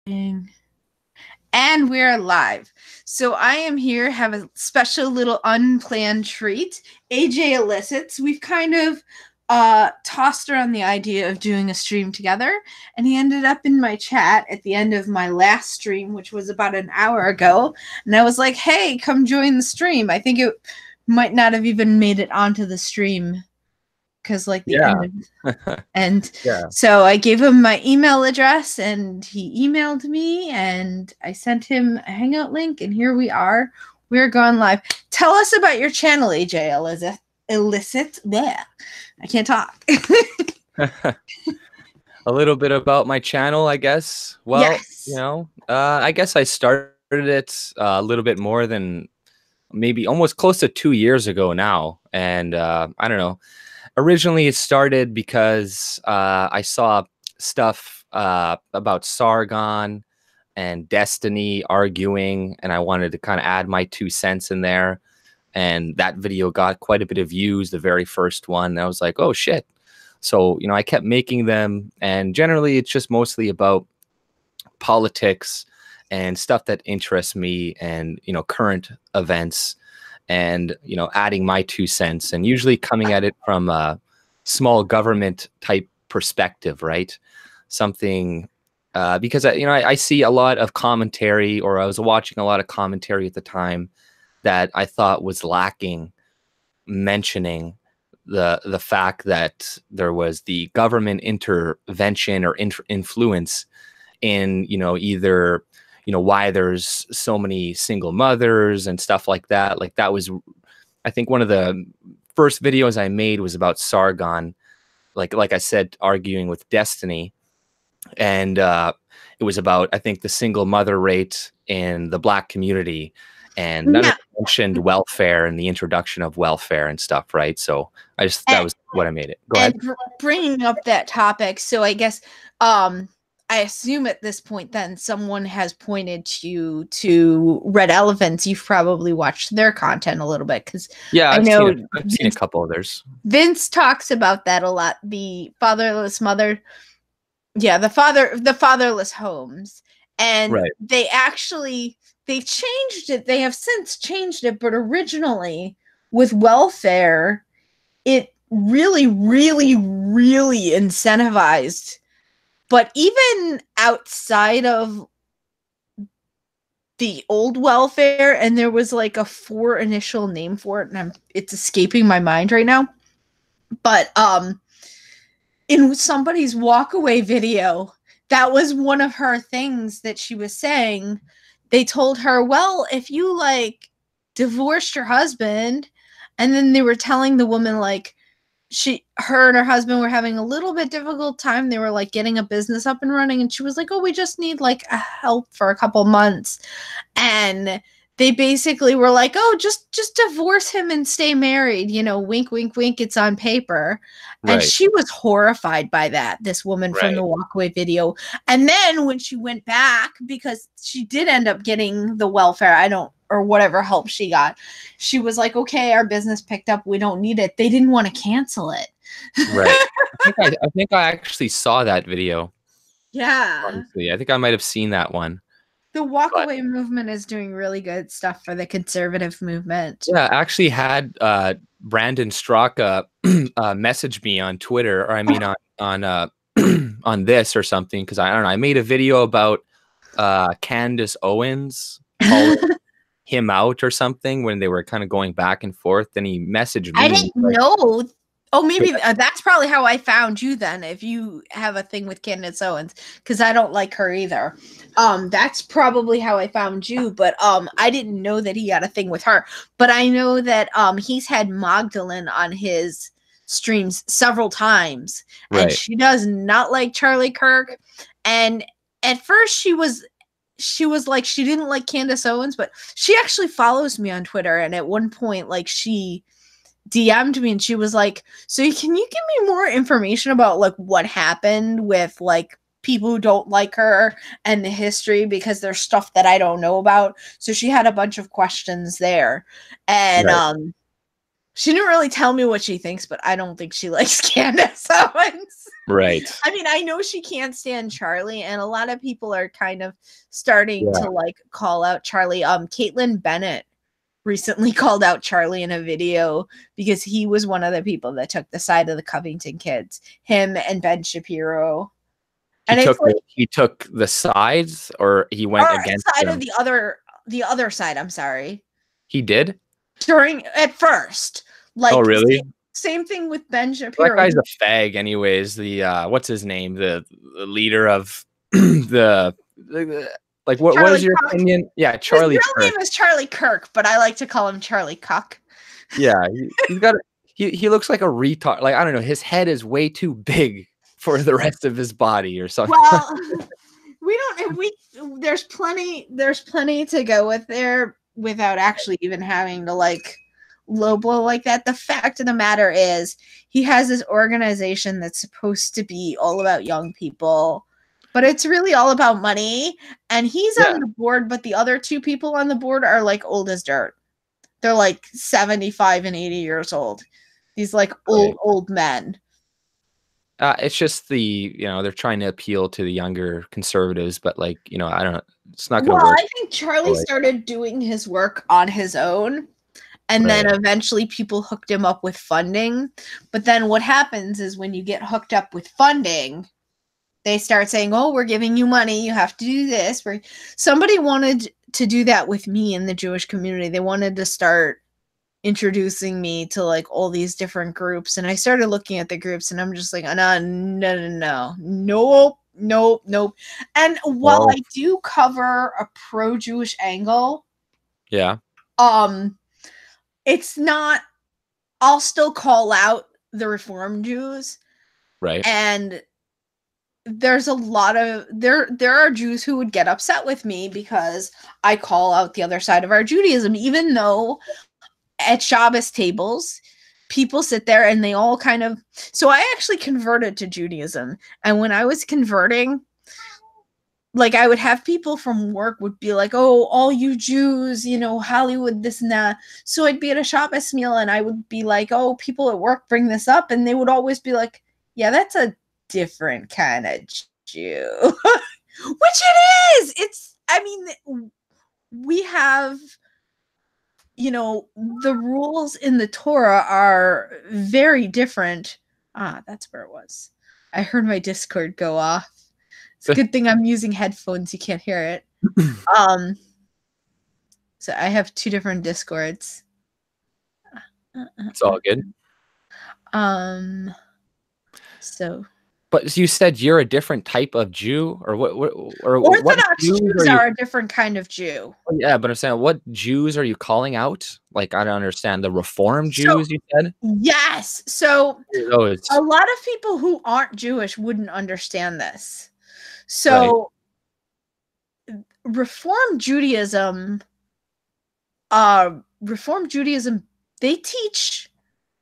And we're live. So I am here, have a special little unplanned treat. AJ Elicits. We've kind of tossed around the idea of doing a stream together, and he ended up in my chat at the end of my last stream, which was about an hour ago. And I was like, hey, come join the stream. I think it might not have even made it onto the stream because like the Yeah. end of and Yeah. so I gave him my email address and he emailed me and I sent him a hangout link and here we are. We're going live. Tell us about your channel, AJ Elicit. Yeah. I can't talk. A little bit about my channel, I guess. Well, Yes. I guess I started it a little bit more than maybe almost close to 2 years ago now. And I don't know. Originally, it started because I saw stuff about Sargon and Destiny arguing, and I wanted to kind of add my 2 cents in there. And that video got quite a bit of views, the very first one. And I was like, oh, shit. So, I kept making them. And generally, it's just mostly about politics and stuff that interests me and, current events and, adding my 2 cents and usually coming at it from a small government type perspective, right? Something because, I see a lot of commentary, or I was watching a lot of commentary at the time that I thought was lacking mentioning the fact that there was the government intervention or influence in either why there's so many single mothers and stuff like that. Like that was, I think, one of the first videos I made was about Sargon, like I said, arguing with Destiny, and it was about, I think, the single mother rate in the Black community, and none of Yeah. it mentioned welfare and the introduction of welfare and stuff, right? So that was what I made it. Go ahead. Bringing up that topic, so I guess I assume at this point then someone has pointed you to Red Elephants. You've probably watched their content a little bit because Yeah, I I've know seen a couple of theirs. Vince talks about that a lot. The fatherless mother, yeah, the fatherless homes, and Right. they changed it. They have since changed it, but originally with welfare, it really, really, really incentivized. But even outside of the old welfare, and there was like a 4 initial name for it, and it's escaping my mind right now. But in somebody's walkaway video, that was one of her things that she was saying. They told her, well, if you like divorced your husband, and then they were telling the woman like her and her husband were having a little bit difficult time. They were like getting a business up and running, and she was like, oh, we just need like a help for a couple months. And they basically were like, oh, just divorce him and stay married, wink wink wink, it's on paper. And Right. she was horrified by that, this woman from the Right. walkaway video. And then when she went back, because she did end up getting the welfare, or whatever help she got, she was like, okay, our business picked up, we don't need it. They didn't want to cancel it. Right. I think I actually saw that video. Yeah. Honestly, I think I might have seen that one. The walkaway movement is doing really good stuff for the conservative movement. Yeah, I actually had Brandon Straka message me on Twitter, or I mean on on this or something, because I don't know. I made a video about Candace Owens calling him out or something when they were kind of going back and forth. Then he messaged me. I didn't know. Oh, maybe that's probably how I found you then, if you have a thing with Candace Owens, because I don't like her either. That's probably how I found you, but I didn't know that he had a thing with her. But I know that he's had Magdalene on his streams several times, and Right. she does not like Charlie Kirk. And at first she was like, she didn't like Candace Owens, but she actually follows me on Twitter, and at one point, like, she DM'd me and she was like, so can you give me more information about like what happened with like people who don't like her and the history, because there's stuff that I don't know about. So she had a bunch of questions there. And Right. She didn't really tell me what she thinks, but I don't think she likes Candace Owens. Right. I mean, I know she can't stand Charlie, and a lot of people are kind of starting to like call out Charlie. Caitlin Bennett recently called out Charlie in a video because he was one of the people that took the side of the Covington kids. Him and Ben Shapiro. He And took it's like he took the sides, or he went against side them. of the other side, I'm sorry. He did? During at first. Like Oh, really? Same thing with Ben Shapiro. That guy's a fag, anyways. The what's his name? The leader of the like. What is your opinion? Yeah, Charlie. His real name is Charlie Kirk, but I like to call him Charlie Cuck. Yeah, he's got. He looks like a retard. Like, I don't know. His head is way too big for the rest of his body, or something. Well, there's plenty to go with there without actually even having to like low blow like that. The fact of the matter is he has this organization that's supposed to be all about young people, but it's really all about money. And he's on the board, but the other two people on the board are like old as dirt. They're like 75 and 80 years old. These like old men. It's just they're trying to appeal to the younger conservatives, but like, I don't know. It's not going to work. I think Charlie started doing his work on his own. And then eventually people hooked him up with funding. But then what happens is when you get hooked up with funding, they start saying, oh, we're giving you money. You have to do this. Somebody wanted to do that with me in the Jewish community. They wanted to start introducing me to like all these different groups. And I started looking at the groups and I'm just like, no. Nope. And while I do cover a pro-Jewish angle, it's not, I'll still call out the Reform Jews. Right. And there's a lot of, there are Jews who would get upset with me because I call out the other side of our Judaism, even though at Shabbos tables, people sit there and they all kind of, so I actually converted to Judaism. And when I was converting, like I would have people from work would be like, oh, all you Jews, Hollywood, this and that. So I'd be at a Shabbos meal and I would be like, oh, people at work bring this up. And they would always be like, yeah, that's a different kind of Jew. Which it is. We have, the rules in the Torah are very different. That's where it was. I heard my Discord go off. It's a good thing I'm using headphones. You can't hear it. So I have two different Discords. It's all good. So. But you said you're a different type of Jew, or what? Or Orthodox Jews are a different kind of Jew. Yeah, but I'm saying, what Jews are you calling out? Like, I don't understand. The Reform Jews, you said? Yes. So a lot of people who aren't Jewish wouldn't understand this. So Reform Judaism, they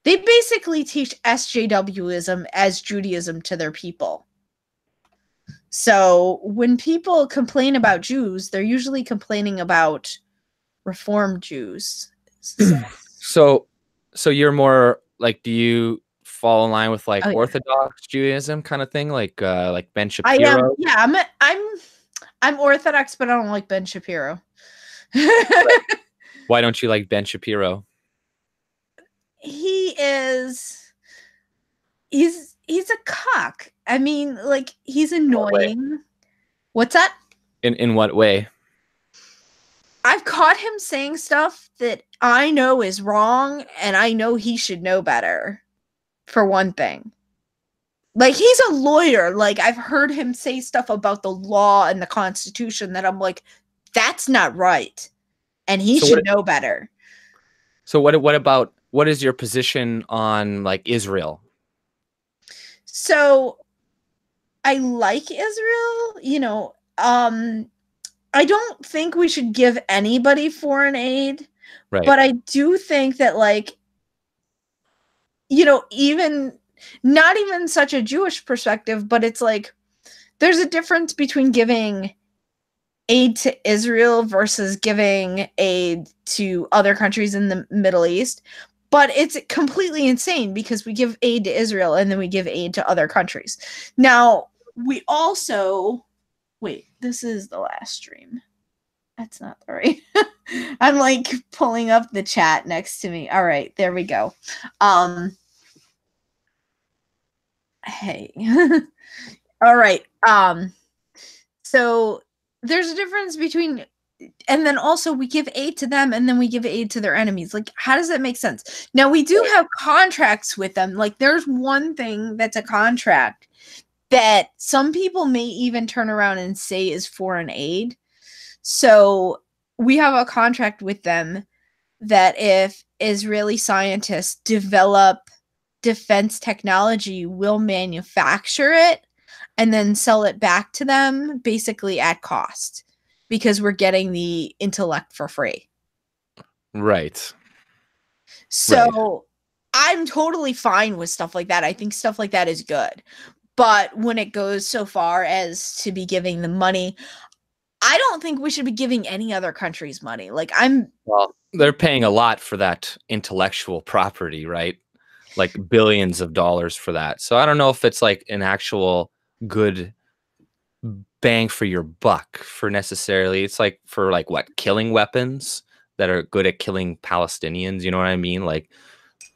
basically teach SJWism as Judaism to their people. So when people complain about Jews, they're usually complaining about Reform Jews. So you're more like, do you fall in line with like Orthodox Judaism kind of thing, like Ben Shapiro? I am. Yeah, I'm Orthodox, but I don't like Ben Shapiro. Why don't you like Ben Shapiro? He's a cock. I mean, like, he's annoying. What's that? In what way? I've caught him saying stuff that I know is wrong, and I know he should know better, for one thing. Like, he's a lawyer. Like, I've heard him say stuff about the law and the Constitution that I'm like, that's not right. And he should know better. So what is your position on like Israel? So I like Israel, I don't think we should give anybody foreign aid, but I do think that like, even not even such a Jewish perspective, but it's like, there's a difference between giving aid to Israel versus giving aid to other countries in the Middle East. But it's completely insane because we give aid to Israel and then we give aid to other countries. Now, we also wait, this is the last stream. That's not the right. I'm like pulling up the chat next to me. All right, there we go. Hey. All right. So there's a difference between, and then also we give aid to them and then we give aid to their enemies. Like, how does that make sense? Now, we do have contracts with them. Like, there's one thing that's a contract that some people may even turn around and say is foreign aid. So we have a contract with them that if Israeli scientists develop defense technology, we'll manufacture it and then sell it back to them basically at cost because we're getting the intellect for free. Right. So right. I'm totally fine with stuff like that. I think stuff like that is good. But when it goes so far as to be giving them money, I don't think we should be giving any other countries money. Like, well, they're paying a lot for that intellectual property, right? Like billions of dollars for that. So I don't know if it's like an actual good bang for your buck for necessarily. It's like for like what, killing weapons that are good at killing Palestinians. You know what I mean? Like,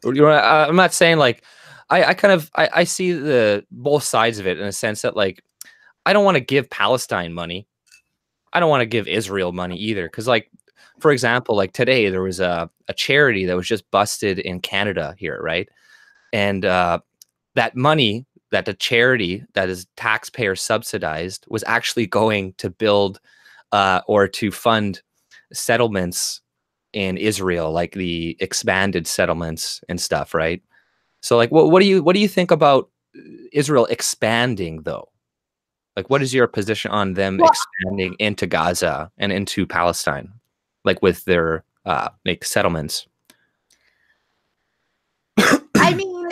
you know, I'm not saying like, I see the both sides of it in a sense that like, I don't want to give Palestine money. I don't want to give Israel money either. Cause like, for example, like today there was a charity that was just busted in Canada here. Right. And that money that the charity that is taxpayer subsidized was actually going to build or to fund settlements in Israel, like the expanded settlements and stuff. Right. So like, what do you think about Israel expanding though? Like, what is your position on them expanding into Gaza and into Palestine, like with their like settlements? I mean,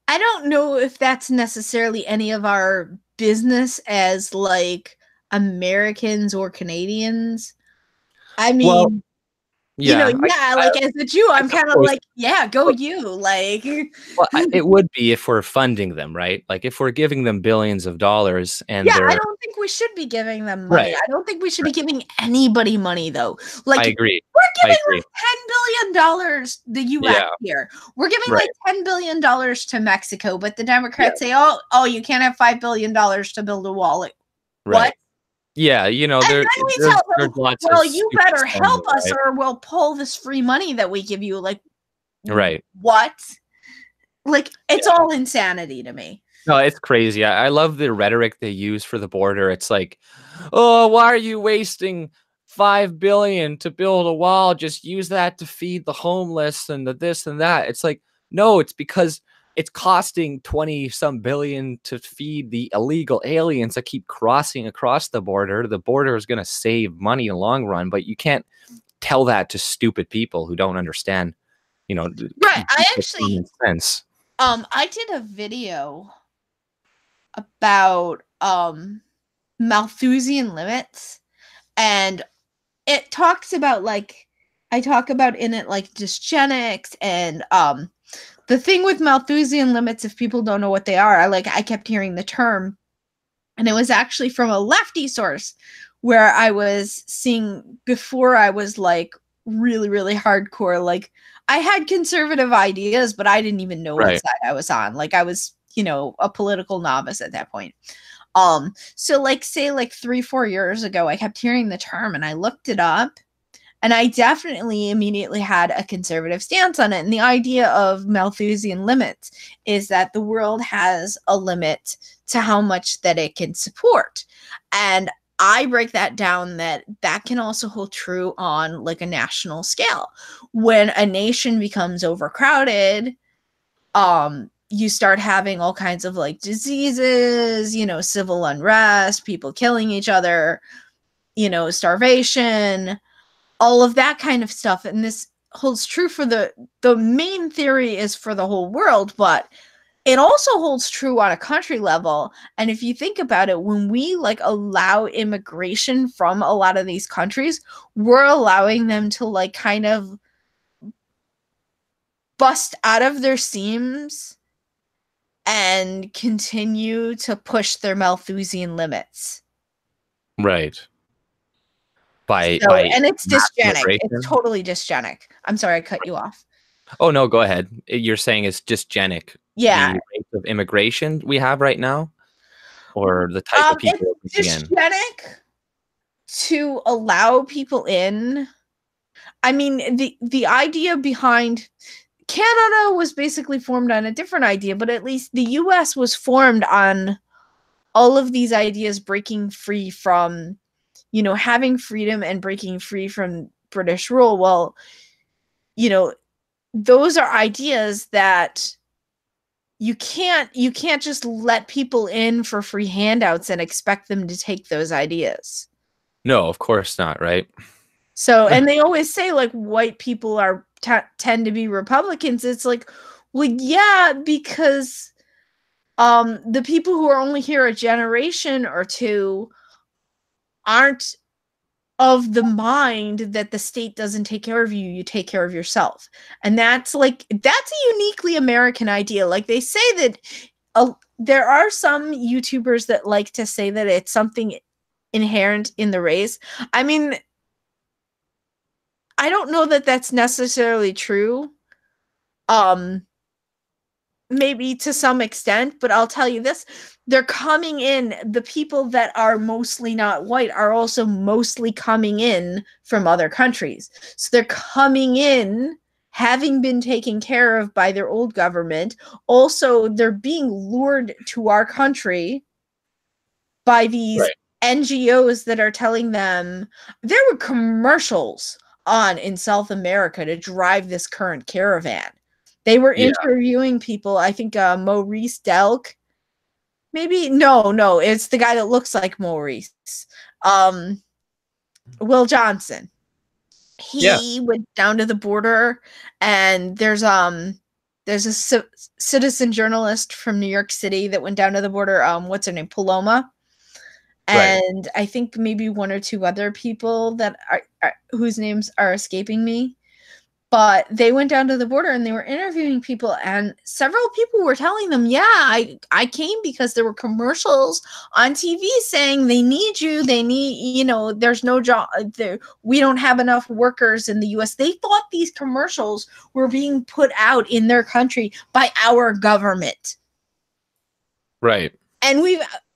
I don't know if that's necessarily any of our business as like Americans or Canadians. I mean, well, yeah, like as a Jew, I'm kind of like, yeah, go you. Like, well, it would be if we're funding them, right? Like if we're giving them billions of dollars, and I don't think we should be giving them money. Right. I don't think we should be giving anybody money though. Like, I agree. We're giving like $10 billion the U.S. here. We're giving like $10 billion to Mexico, but the Democrats say, oh, you can't have $5 billion to build a wall. Like, what? Yeah, you know, there's lots of you better help us or we'll pull this free money that we give you. Like, what? Like, it's all insanity to me. No, it's crazy. I love the rhetoric they use for the border. It's like, oh, why are you wasting $5 billion to build a wall? Just use that to feed the homeless and the this and that. It's like, no, it's because it's costing 20 some billion to feed the illegal aliens that keep crossing across the border. The border is going to save money in the long run, but you can't tell that to stupid people who don't understand, you know, right. I actually, sense. I did a video about Malthusian limits, and it talks about like, I talk about in it like dysgenics and the thing with Malthusian limits, if people don't know what they are, I kept hearing the term, and it was actually from a lefty source where I was seeing before I was like really, really hardcore. Like, I had conservative ideas, but I didn't even know what side I was on. Like, I was, you know, a political novice at that point. So like, say like 3-4 years ago, I kept hearing the term and I looked it up. And I definitely immediately had a conservative stance on it. And the idea of Malthusian limits is that the world has a limit to how much that it can support. And I break that down that can also hold true on like a national scale. When a nation becomes overcrowded, you start having all kinds of like diseases, you know, civil unrest, people killing each other, you know, starvation, all of that kind of stuff. And this holds true for the main theory is for the whole world, but it also holds true on a country level. And if you think about it, when we like allow immigration from a lot of these countries, we're allowing them to like kind of bust out of their seams and continue to push their Malthusian limits. Right. So, By and it's mass dysgenic. It's immigration. totally dysgenic. I'm sorry, I cut you off. Oh no, go ahead. You're saying it's dysgenic, Yeah. the rate of immigration we have right now, or the type of people It's coming in? dysgenic to allow people in. I mean, the idea behind Canada was basically formed on a different idea, but at least the US was formed on all of these ideas breaking free from, you know, having freedom and breaking free from British rule. Well, you know, those are ideas that you can't just let people in for free handouts and expect them to take those ideas. No, of course not, right? So, and they always say like white people are tend to be Republicans. It's like, well, yeah, because the people who are only here a generation or two aren't of the mind that the state doesn't take care of you, you take care of yourself. And that's a uniquely American idea. Like they say that there are some YouTubers that like to say that it's something inherent in the race. I mean, I don't know that that's necessarily true. Um, maybe to some extent, but I'll tell you this, they're coming in, the people that are mostly not white are also mostly coming in from other countries. So they're coming in having been taken care of by their old government. Also, they're being lured to our country by these Right. NGOs that are telling them. There were commercials on in South America to drive this current caravan. They were Yeah. interviewing people. I think Maurice Delk. Maybe no, it's the guy that looks like Maurice. Um, Will Johnson. Yeah. He went down to the border, and there's a citizen journalist from New York City that went down to the border. What's her name? Paloma. Right. And I think maybe one or two other people that are whose names are escaping me. But they went down to the border and they were interviewing people, and several people were telling them, yeah, I came because there were commercials on TV saying they need you, they need, you know, there's no job there, we don't have enough workers in the US. They thought these commercials were being put out in their country by our government. Right. And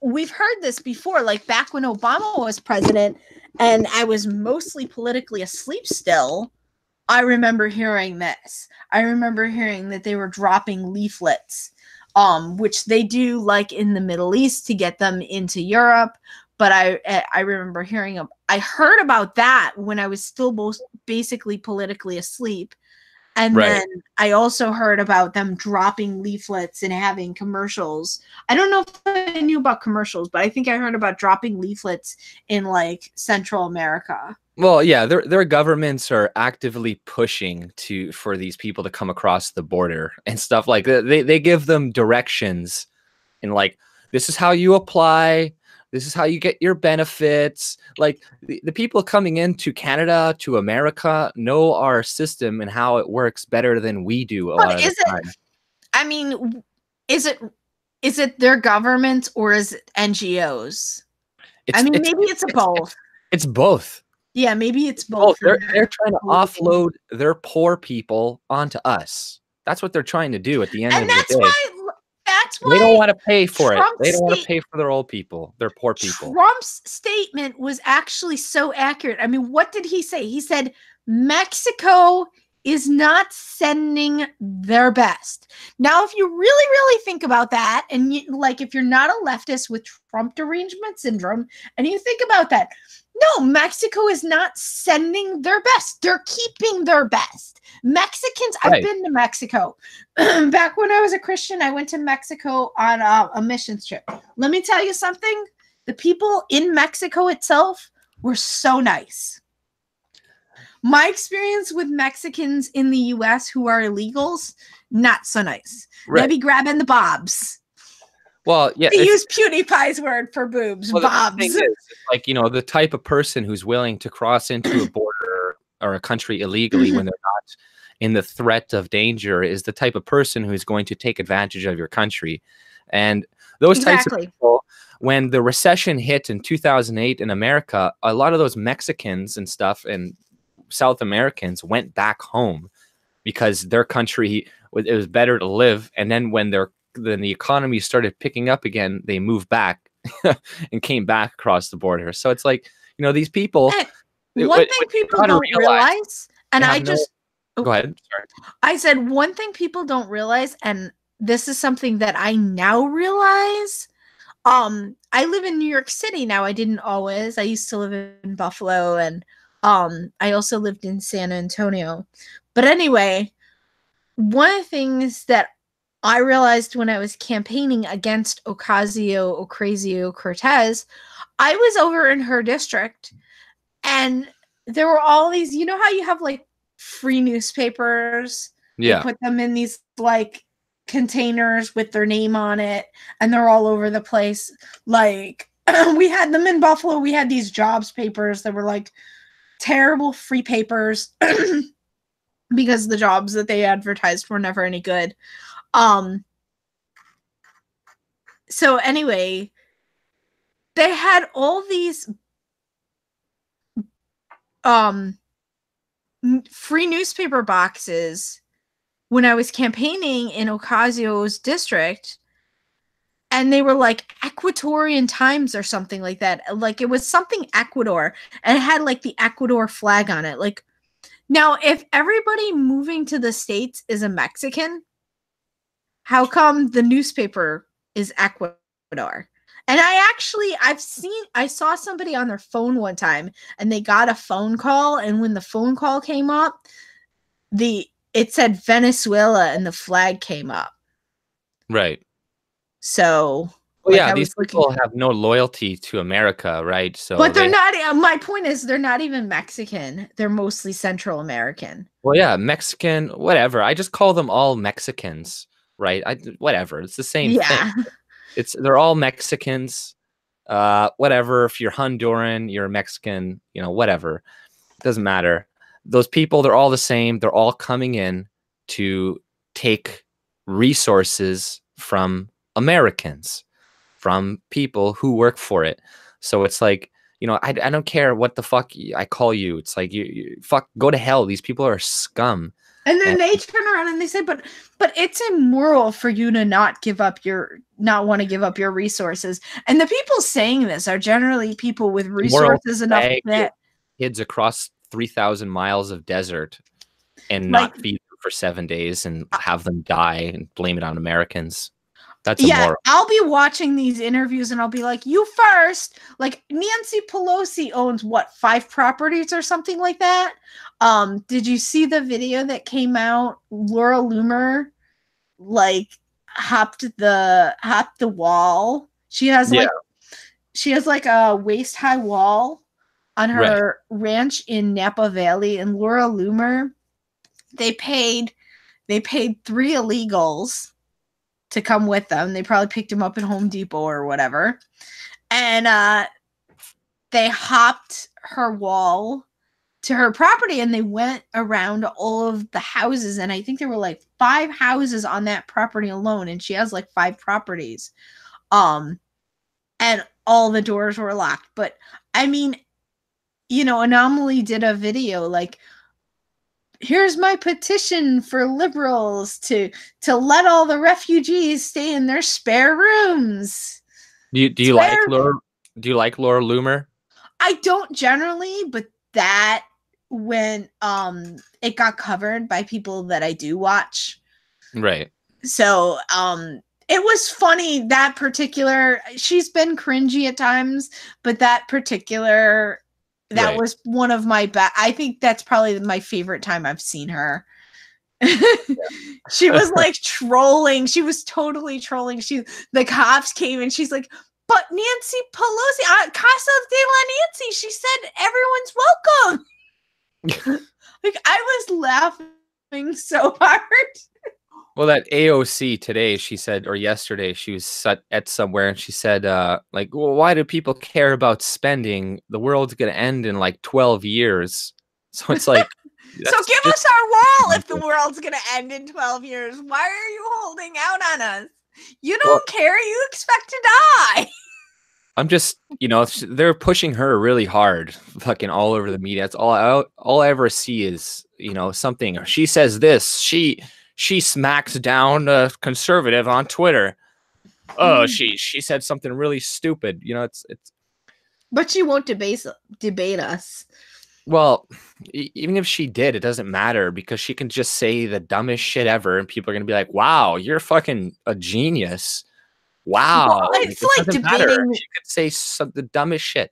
we've heard this before, like back when Obama was president and I was mostly politically asleep still. I remember hearing this. I remember hearing that they were dropping leaflets, which they do like in the Middle East to get them into Europe. But I remember I heard about that when I was still basically politically asleep. And Right. then I also heard about them dropping leaflets and having commercials. I don't know if I knew about commercials, but I think I heard about dropping leaflets in like Central America. Well, yeah, their governments are actively pushing for these people to come across the border and stuff like that. They give them directions and like, this is how you apply, this is how you get your benefits. Like the people coming into Canada, to America, know our system and how it works better than we do a lot But of is the it, time. I mean, is it their government or is it NGOs? I It's mean, it's maybe it's a both. it's both. Yeah, maybe it's Oh, both. they're trying to offload their poor people onto us. That's what they're trying to do at the end And of the day. that's They don't why want to pay for it. They Trump's don't want to state pay for their old people, their poor people. Trump's statement was actually so accurate. I mean, what did he say? He said Mexico is not sending their best. Now, if you really, really think about that, and like if you're not a leftist with Trump derangement syndrome, and you think about that, no, Mexico is not sending their best. They're keeping their best. Mexicans, I've Right. been to Mexico. Back when I was a Christian, I went to Mexico on a missions trip. Let me tell you something. The people in Mexico itself were so nice. My experience with Mexicans in the US who are illegals, not so nice. Right. They be grabbing the bobs. Well, yeah. They use PewDiePie's word for boobs, Well, bobs. the thing is, like, you know, the type of person who's willing to cross into a border or a country illegally when they're not in the threat of danger is the type of person who's going to take advantage of your country. And those types of Exactly. people, when the recession hit in 2008 in America, a lot of those Mexicans and stuff and South Americans went back home because their country, it was better to live. And then when the economy started picking up again, they moved back and came back across the border. So it's like, these people, And one what thing you people gotta don't realize, realize, and they I have no. just, Go oh, ahead. Sorry. I said one thing people don't realize, and this is something that I now realize. I live in New York City now. I didn't always. I used to live in Buffalo, and I also lived in San Antonio. But anyway, one of the things that I realized when I was campaigning against Ocasio-Cortez, I was over in her district, and there were all these, you know how you have like free newspapers? They Yeah. put them in these like containers with their name on it, and they're all over the place. Like we had them in Buffalo. We had these jobs papers that were like terrible free papers because the jobs that they advertised were never any good. Um so anyway, they had all these um free newspaper boxes when I was campaigning in Ocasio's district, and they were like Ecuadorian Times or something like that. Like it was something Ecuador, and it had like the Ecuador flag on it. Like now, if everybody moving to the States is a Mexican, how come the newspaper is Ecuador? And I saw somebody on their phone one time, and they got a phone call, and when the phone call came up, it said Venezuela and the flag came up. Right. So, Well, like yeah, I these was looking, people have no loyalty to America, right? So but they're they, not. My point is, they're not even Mexican. They're mostly Central American. well, yeah, Mexican, whatever. I just call them all Mexicans, right? Whatever. It's the same thing. Yeah. They're all Mexicans. Whatever. If you're Honduran, you're Mexican, whatever. It doesn't matter. Those people, they're all the same. They're all coming in to take resources from Americans, from people who work for it. So it's like, I don't care what the fuck I call you. It's like, you fuck, go to hell. These people are scum. And then And they turn around and they say, but it's immoral for you to not want to give up your resources. And the people saying this are generally people with moral resources enough bag that kids across 3,000 miles of desert and like not feed them for 7 days and have them die and blame it on Americans. That's yeah, immoral. I'll be watching these interviews and I'll be like, you first. Like Nancy Pelosi owns what, 5 properties or something like that. Did you see the video that came out? Laura Loomer like hopped the wall. Yeah, She has like a waist high wall on right. her ranch in Napa Valley, and Laura Loomer, they paid 3 illegals to come with them. They probably picked him up at Home Depot or whatever. And they hopped her wall to her property, and they went around all of the houses. And I think there were like 5 houses on that property alone. And she has like 5 properties. And all the doors were locked. But I mean, Anomaly did a video like, here's my petition for liberals to let all the refugees stay in their spare rooms. Do you like Laura? Do you like Laura Loomer? I don't generally, but that when it got covered by people that I do watch. Right. So it was funny. That particular, she's been cringy at times, but that Right. was one of my I think that's probably my favorite time I've seen her. She was like trolling. She was totally trolling. The cops came and she's like, but Nancy Pelosi, Casa de la Nancy, she said everyone's welcome. Like I was laughing so hard. Well, that AOC today, she said, or yesterday, she was at somewhere and she said, like, well, why do people care about spending? The world's going to end in like 12 years. So it's like, So That's give just us our wall if the world's going to end in 12 years. Why are you holding out on us? You well. don't care. You expect to die. I'm just, they're pushing her really hard, fucking all over the media. That's all I ever see is, something. She says this. She smacks down a conservative on Twitter. Oh, she said something really stupid. It's But she won't debate us. well, even if she did, it doesn't matter because she can just say the dumbest shit ever, and people are gonna be like, "Wow, you're fucking a genius." Well, Wow, like, it's it like doesn't matter. debating. She could say the dumbest shit.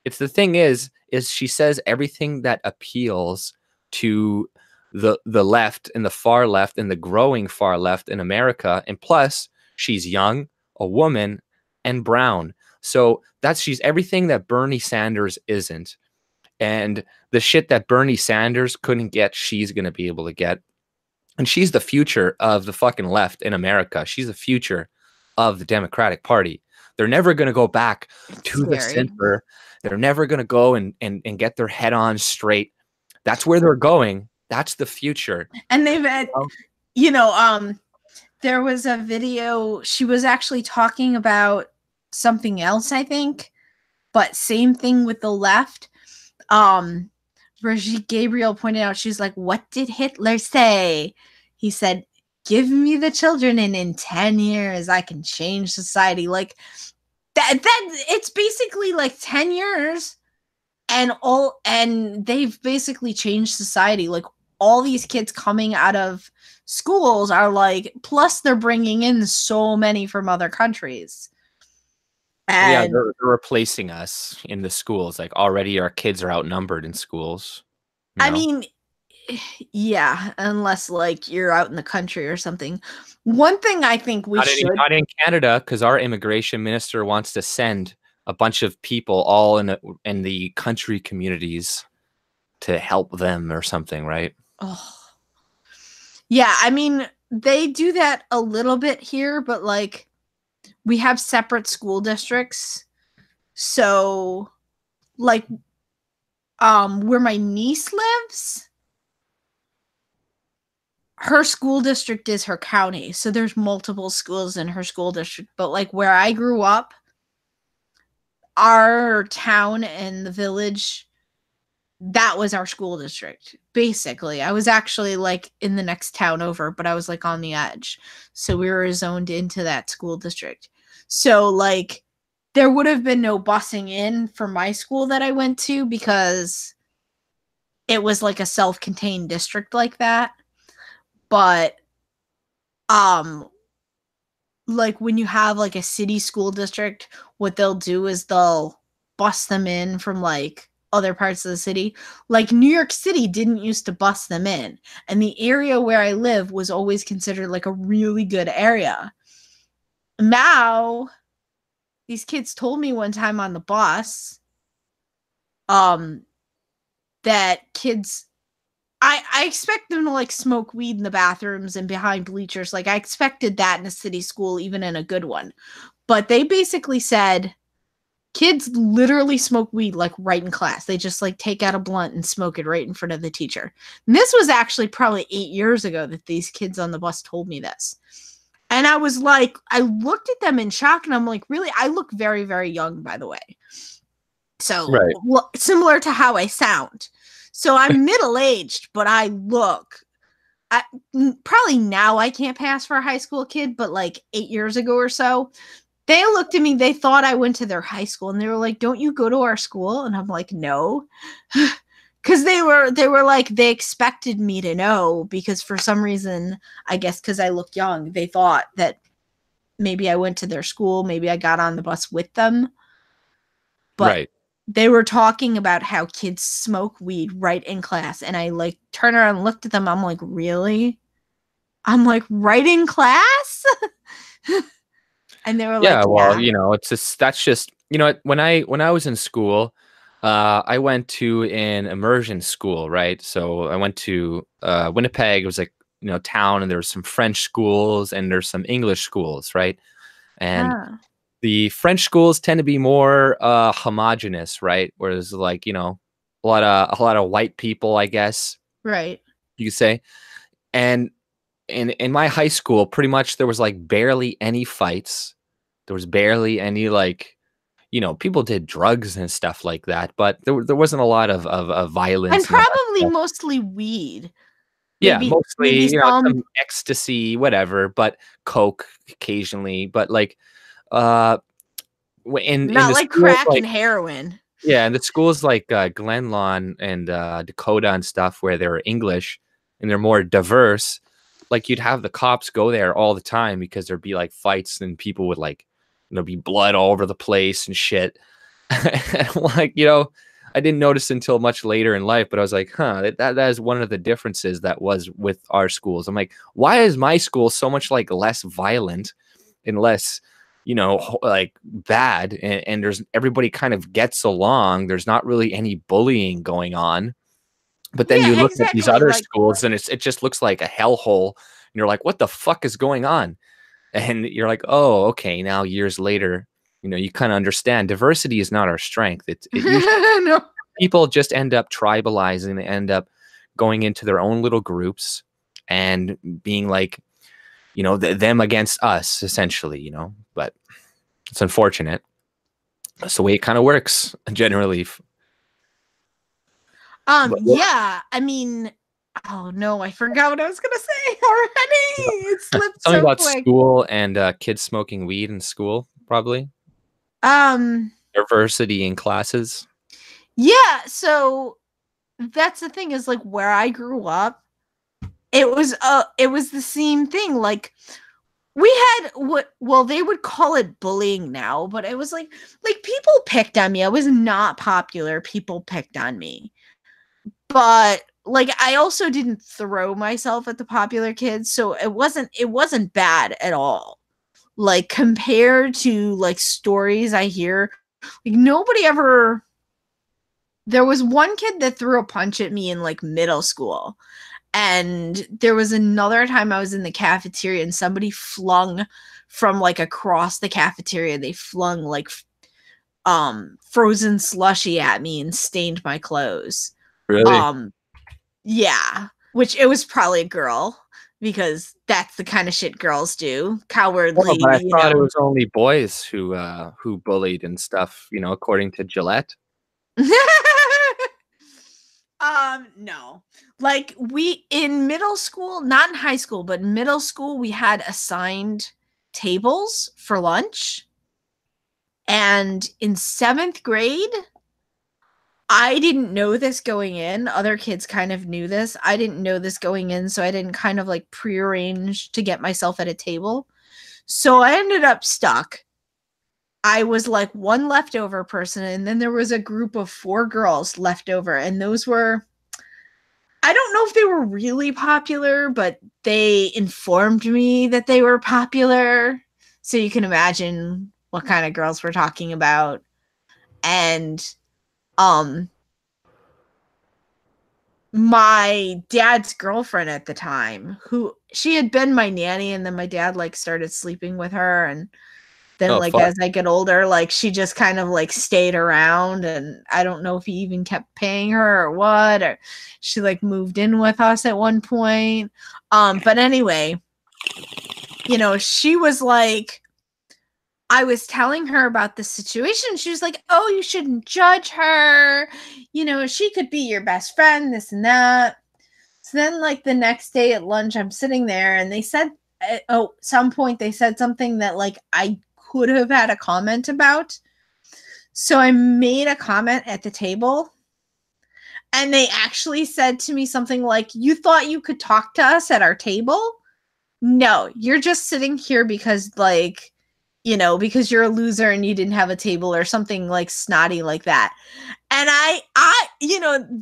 It's the thing is she says everything that appeals to the left and the far left and the growing far left in America. And plus, she's young, a woman, and brown. So she's everything that Bernie Sanders isn't. And the shit that Bernie Sanders couldn't get, she's gonna be able to get. And she's the future of the fucking left in America. She's the future of the Democratic Party. They're never going to go back to the center. They're never going to go and get their head on straight. That's where they're going. That's the future. And they've had, there was a video. She was actually talking about something else, I think, but same thing with the left. Brigitte Gabriel pointed out, she's like, what did Hitler say? He said, give me the children and in 10 years I can change society. Like that it's basically like 10 years and they've basically changed society. Like all these kids coming out of schools are like, plus they're bringing in so many from other countries. Yeah, And they're replacing us in the schools. Like already our kids are outnumbered in schools. I mean, yeah, unless like you're out in the country or something. One thing I think we should not in Canada, because our immigration minister wants to send a bunch of people all in the country communities to help them or something, right? Oh. Yeah, I mean, they do that a little bit here, but like we have separate school districts. So like where my niece lives, her school district is her county. So there's multiple schools in her school district, but like where I grew up, our town and the village, that was our school district. Basically, I was actually like in the next town over, but I was like on the edge. So we were zoned into that school district. So like there would have been no busing in for my school that I went to because it was like a self-contained district like that. But like when you have like a city school district, what they'll do is they'll bus them in from like other parts of the city. Like New York City didn't used to bus them in, and the area where I live was always considered like a really good area. Now these kids told me one time on the bus that kids, I expect them to like smoke weed in the bathrooms and behind bleachers. Like I expected that in a city school, even in a good one. But they basically said kids literally smoke weed like right in class. They just like take out a blunt and smoke it right in front of the teacher. And this was actually probably 8 years ago that these kids on the bus told me this. And I was like, I looked at them in shock and I'm like, really? I look very, very young, by the way. So Right. similar to how I sound. So I'm middle-aged, but I look, probably now I can't pass for a high school kid, but like 8 years ago or so, they looked at me, they thought I went to their high school and they were like, don't you go to our school? And I'm like, no. Because they were like, they expected me to know because for some reason, I guess because I look young, they thought that maybe I went to their school, maybe I got on the bus with them. But right. they were talking about how kids smoke weed right in class. And I like turned around and looked at them. I'm like, really? I'm like, right in class? And they were like, Yeah, well, yeah. it's just that's just when I was in school, I went to an immersion school, right? So I went to Winnipeg. It was like town, and there was some French schools and there's some English schools, right? And Ah. the French schools tend to be more homogenous, right? Whereas like a lot of white people, I guess. Right. you could say. And in my high school, pretty much there was like barely any fights. There was barely any like, people did drugs and stuff like that, but there wasn't a lot of And violence and all that probably stuff. mostly weed. Yeah, Maybe mostly, some, some ecstasy, whatever, but coke occasionally. But like, uh, in not the like schools, crack like, and heroin. yeah, and the schools like Glen Lawn and Dakota and stuff, where they're English and they're more diverse, like you'd have the cops go there all the time because there'd be like fights and people would like, be blood all over the place and shit. And like, I didn't notice until much later in life, but I was like, that is one of the differences that was with our schools. I'm like, why is my school so much like less violent and less, like bad, and there's everybody kind of gets along. There's not really any bullying going on. But then you Yeah, look at these exactly. other Like, schools and it just looks like a hellhole. And you're like, what the fuck is going on? And you're like, oh, okay. Now years later, you kind of understand diversity is not our strength. It usually no. people just end up tribalizing. They end up going into their own little groups and being like, them against us, essentially. But it's unfortunate. That's the way it kind of works generally. But Yeah, I mean, oh no, I forgot what I was gonna say already. It slipped something so about quick. school and kids smoking weed in school, probably Um, diversity in classes. yeah, so that's the thing is like where I grew up, it was the same thing. Like we had what well they would call it bullying now, but it was like people picked on me. I was not popular. People picked on me. But like I also didn't throw myself at the popular kids, so it wasn't bad at all. Like compared to like stories I hear, like nobody ever there was one kid that threw a punch at me in like middle school. And there was another time I was in the cafeteria and somebody flung from like across the cafeteria. They flung like frozen slushy at me and stained my clothes. Really? Um Yeah, which it was probably a girl because that's the kind of shit girls do. Oh, Cowardly, but I you thought it know. was only boys who bullied and stuff, according to Gillette. No. Like we in middle school, not in high school, but in middle school we had assigned tables for lunch. And in 7th grade, I didn't know this going in. Other kids kind of knew this. I didn't know this going in, so I didn't kind of like prearrange to get myself at a table. So I ended up stuck. I was like one leftover person, and then there was a group of 4 girls left over, and those were I don't know if they were really popular, but they informed me that they were popular. So you can imagine what kind of girls we're talking about. And um my dad's girlfriend at the time, who she had been my nanny, and then my dad like started sleeping with her, and then Oh, like fuck. as I get older, like she just kind of like stayed around, and I don't know if he even kept paying her or what, or she like moved in with us at one point. But anyway, she was like I was telling her about the situation. She was like, "Oh, you shouldn't judge her. She could be your best friend, this and that." So then, like the next day at lunch, I'm sitting there, and they said, "Oh, some point they said something that like I could have had a comment about." So I made a comment at the table, and they actually said to me something like, "You thought you could talk to us at our table? No, you're just sitting here because because you're a loser and you didn't have a table," or something like snotty like that. And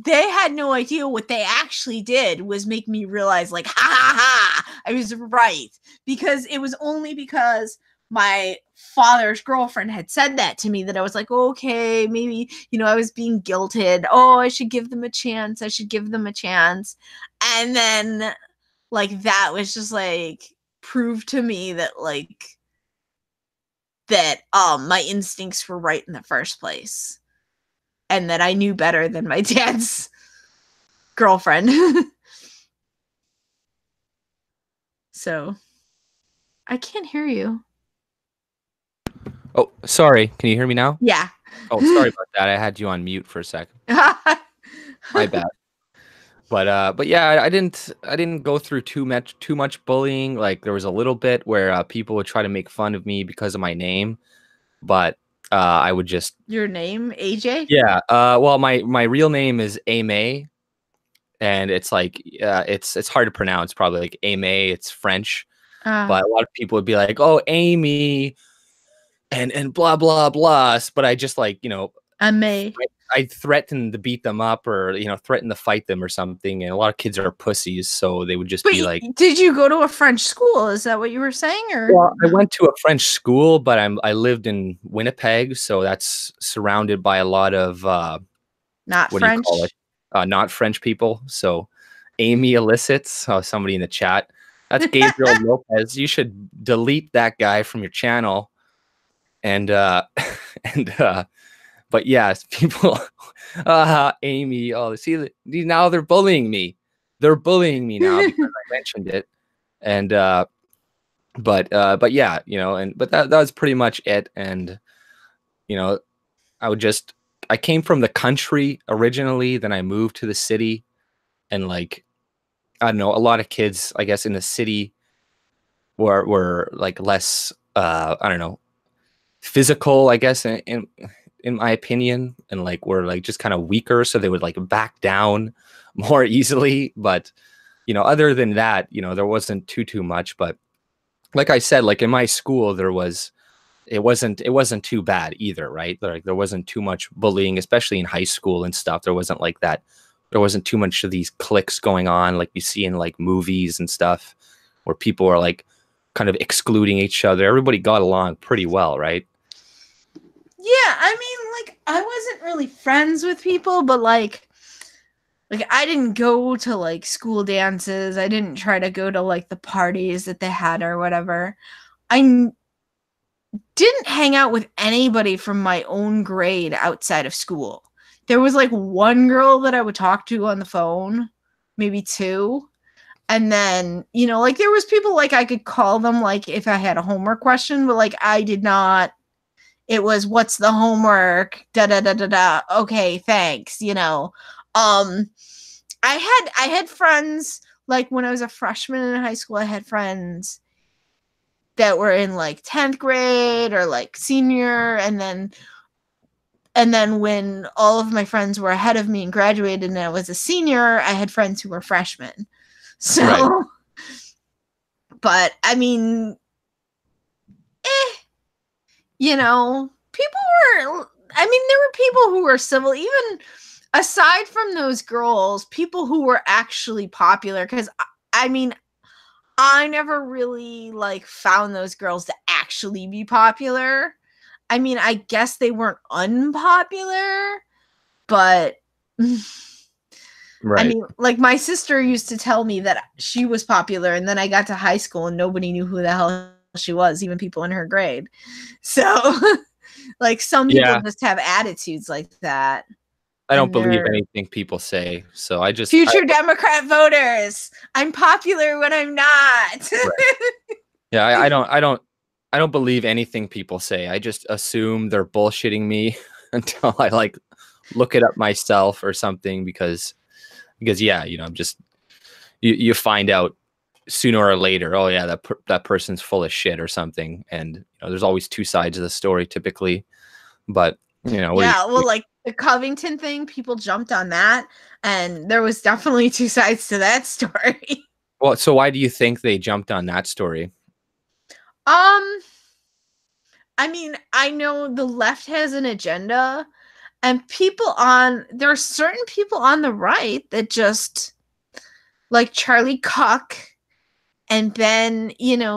they had no idea what they actually did was make me realize, like, ha ha ha, I was right. Because it was only because my father's girlfriend had said that to me that I was like, okay, maybe, I was being guilted. Oh, I should give them a chance. I should give them a chance. And then, like, that was just like proved to me that, like, my instincts were right in the first place and that I knew better than my dad's girlfriend. So I can't hear you. Oh, sorry. Can you hear me now? Yeah. Oh, sorry about that. I had you on mute for a second. My bad. But yeah, I didn't go through too much bullying. Like there was a little bit where people would try to make fun of me because of my name, but I would just Your name, AJ? yeah. Well, my real name is Aimee, and it's like it's hard to pronounce. Probably like Aimee. It's French, Uh, but a lot of people would be like, "Oh, Amy," and blah blah blah. But I just like May. I threatened to beat them up or threaten to fight them or something. And a lot of kids are pussies, so they would just But be like, did you go to a French school? Is that what you were saying, or "Well, I went to a French school, but I lived in Winnipeg, so that's surrounded by a lot of not what do you call it? French? Not French people." So Amy Elicits, somebody in the chat. That's Gabriel Lopez. You should delete that guy from your channel. And and but yes, people, Amy. Oh, see, now they're bullying me. They're bullying me now because I mentioned it. And but yeah, but that was pretty much it. And you know, I would just I came from the country originally, then I moved to the city, and like I don't know, a lot of kids, I guess, in the city were like less, I don't know, physical, I guess, in my opinion, and like were like just kind of weaker, so they would like back down more easily. But other than that, there wasn't too much. But like I said, like in my school, it wasn't too bad either, right? Like there wasn't too much bullying, especially in high school and stuff. There wasn't like that. There wasn't too much of these cliques going on like you see in like movies and stuff, where people are like kind of excluding each other. Everybody got along pretty well, right? Yeah, I mean, like I wasn't really friends with people, but like I didn't go to like school dances. I didn't try to go to like the parties that they had or whatever. I didn't hang out with anybody from my own grade outside of school. There was like one girl that I would talk to on the phone, maybe two. And then, like there was people like I could call them like if I had a homework question, but like I did not. It was what's the homework? Da da da da da. Okay, thanks. I had friends like when I was a freshman in high school, I had friends that were in like 10th grade or like senior, and then when all of my friends were ahead of me and graduated and I was a senior, I had friends who were freshmen. So Right. but I mean, people were, I mean, there were people who were civil, even aside from those girls, people who were actually popular. Because, I mean, I never really, like, found those girls to actually be popular. I mean, I guess they weren't unpopular, but I Right. mean, like, my sister used to tell me that she was popular, and then I got to high school and nobody knew who the hell she was, even people in her grade. So, like, some people Yeah. just have attitudes like that. I don't And believe they're anything people say. So future Democrat voters. I'm popular when I'm not. right. Yeah, I don't believe anything people say. I just assume they're bullshitting me until I like look it up myself or something because yeah, I'm just you find out sooner or later, oh yeah, that person's full of shit or something. And there's always two sides of the story typically. But what do Yeah, well, like the Covington thing, people jumped on that, and there was definitely two sides to that story. well, so why do you think they jumped on that story? um, I mean, I know the left has an agenda, and there are certain people on the right that just like Charlie Cook and Ben,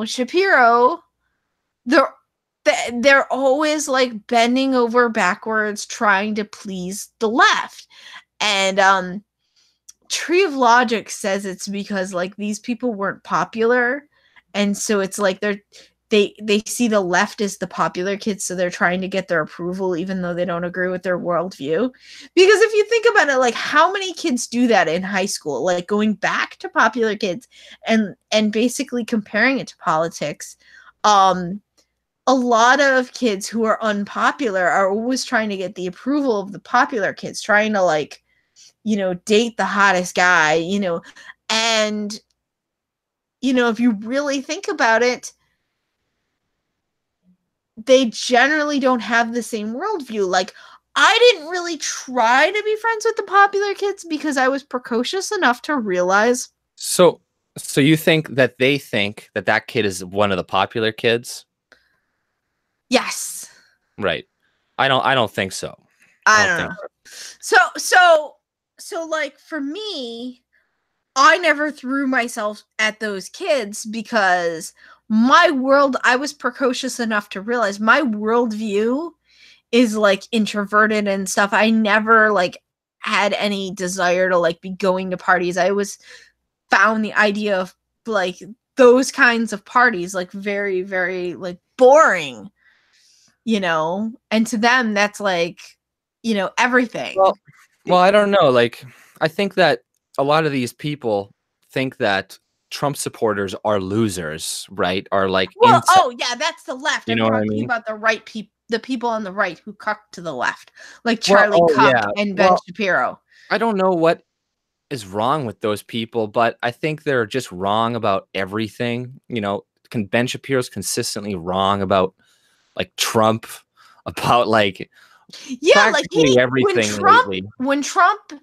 Shapiro, they're they're always like bending over backwards trying to please the left. And Tree of Logic says it's because like these people weren't popular, and so it's like they see the left as the popular kids, so they're trying to get their approval even though they don't agree with their worldview. Because if you think about it, like how many kids do that in high school, like going back to popular kids and basically comparing it to politics. A lot of kids who are unpopular are always trying to get the approval of the popular kids, trying to like, you know, date the hottest guy, you know, and you know, if you really think about it, they generally don't have the same worldview. Like, I didn't really try to be friends with the popular kids because I was precocious enough to realize. So, so you think that they think that that kid is one of the popular kids? Yes. Right. I don't think so. I I don't don't think know. so. So like for me, I never threw myself at those kids because I was precocious enough to realize my worldview is like introverted and stuff. I never like had any desire to like be going to parties. I was found the idea of like those kinds of parties like very, very like boring, you know? And to them, that's like, you know, everything. Well, well, I don't know. Like, I think that a lot of these people think that Trump supporters are losers, right? Are like Well, insects. oh yeah, that's the left. You I'm know what I talking mean? about the right people, the people on the right who cuck to the left, like Well, Charlie oh Cuck yeah. and Ben Well, Shapiro. I don't know what is wrong with those people, but I think they're just wrong about everything. You know, Ben Shapiro's consistently wrong about like Trump, about like Yeah, like practically everything lately. When Trump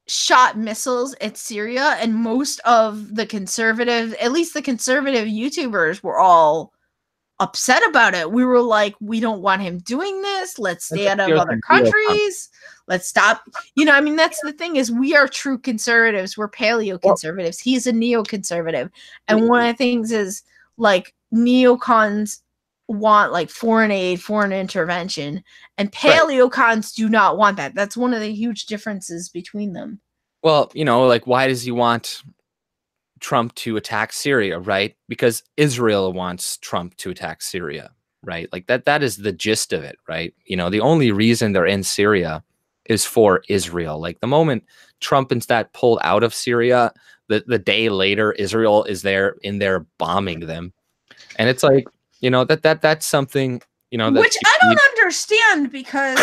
shot missiles at Syria, and most of the conservative, at least the conservative YouTubers, were all upset about it. We were like, we don't want him doing this. Let's Ben stay out of Shapiro's other a neocon. countries. Let's stop. You know, I mean, that's the thing is we are true conservatives. We're paleo Well, conservatives. He's a neoconservative. And one we- of the things is like neocons want like foreign aid, foreign intervention, and right. paleocons do not want that. That's one of the huge differences between them. Well, you know, like why does he want Trump to attack Syria, right? Because Israel wants Trump to attack Syria, right? Like that is the gist of it, right? You know, the only reason they're in Syria is for Israel. Like the moment Trump and that pulled out of Syria, the day later Israel is there in there bombing them. And it's like, you know, that's something, you know, that Which I don't understand because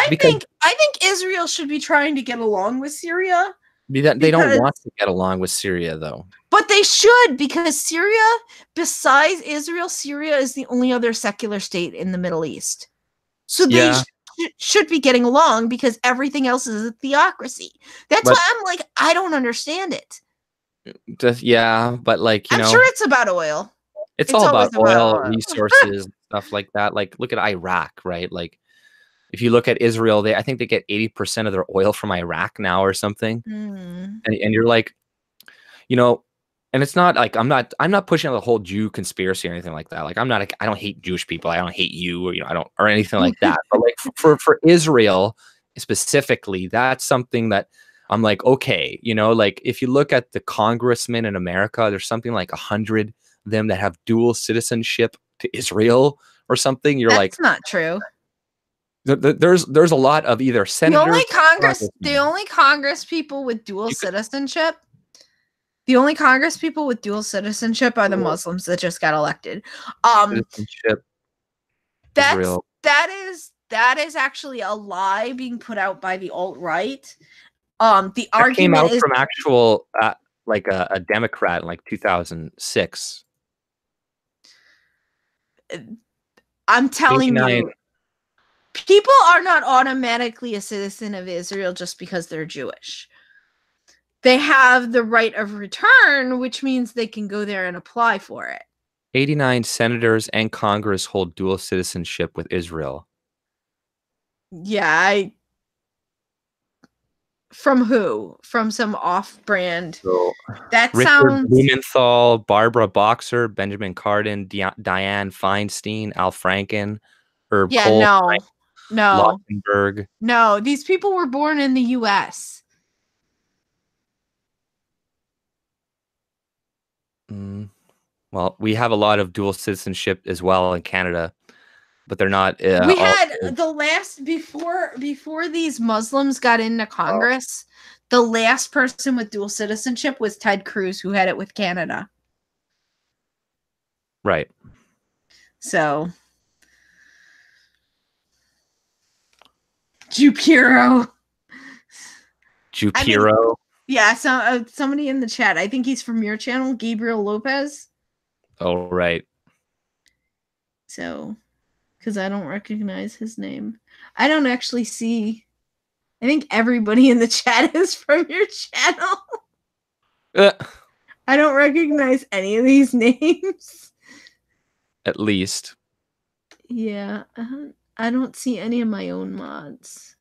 because I think Israel should be trying to get along with Syria they don't because want to get along with Syria though. but they should because Syria, besides Israel, Syria is the only other secular state in the Middle East. So they Yeah, should be getting along because everything else is a theocracy. That's but why I'm like, I don't understand it. yeah, but like, you I'm know, sure it's about oil. it's It's all about always about oil oil. resources, stuff like that. Like, look at Iraq, right? Like, if you look at Israel, I think they get 80% of their oil from Iraq now or something. Hmm. And you're like, you know, and it's not like I'm not pushing the whole Jew conspiracy or anything like that. Like, I'm not like I don't hate Jewish people. I don't hate you, or, you know, I don't or anything like that. But like for Israel specifically, that's something that I'm like, okay, you know, like if you look at the congressmen in America, there's something like 100 of them that have dual citizenship to Israel or something. You're like, That's not true. there's a lot of either senators or The congressmen. only Congress people with dual You could citizenship, the only Congress people with dual citizenship are the dual Muslims that just got elected. Um, citizenship Israel. that is actually a lie being put out by the alt right. The That came argument out is from actual like a Democrat in like 2006. I'm telling 89. you, people are not automatically a citizen of Israel just because they're Jewish. They have the right of return, which means they can go there and apply for it. 89 senators and Congress hold dual citizenship with Israel. Yeah, from who? From some off-brand. So That Richard sounds. Blumenthal, Barbara Boxer, Benjamin Cardin, Dianne Feinstein, Al Franken, Herb Yeah, Kohl, no, no, Lautenberg. no. These people were born in the U.S. Mm. Well, we have a lot of dual citizenship as well in Canada, but they're not We all. had the last before these Muslims got into Congress, the last person with dual citizenship was Ted Cruz, who had it with Canada. Right. So Jupiro. Jupiro. Yeah, so somebody in the chat. I think he's from your channel, Gabriel Lopez. Oh, right. So, because I don't recognize his name, I don't actually see. I think everybody in the chat is from your channel. I don't recognize any of these names. At least. Yeah, I don't see any of my own mods.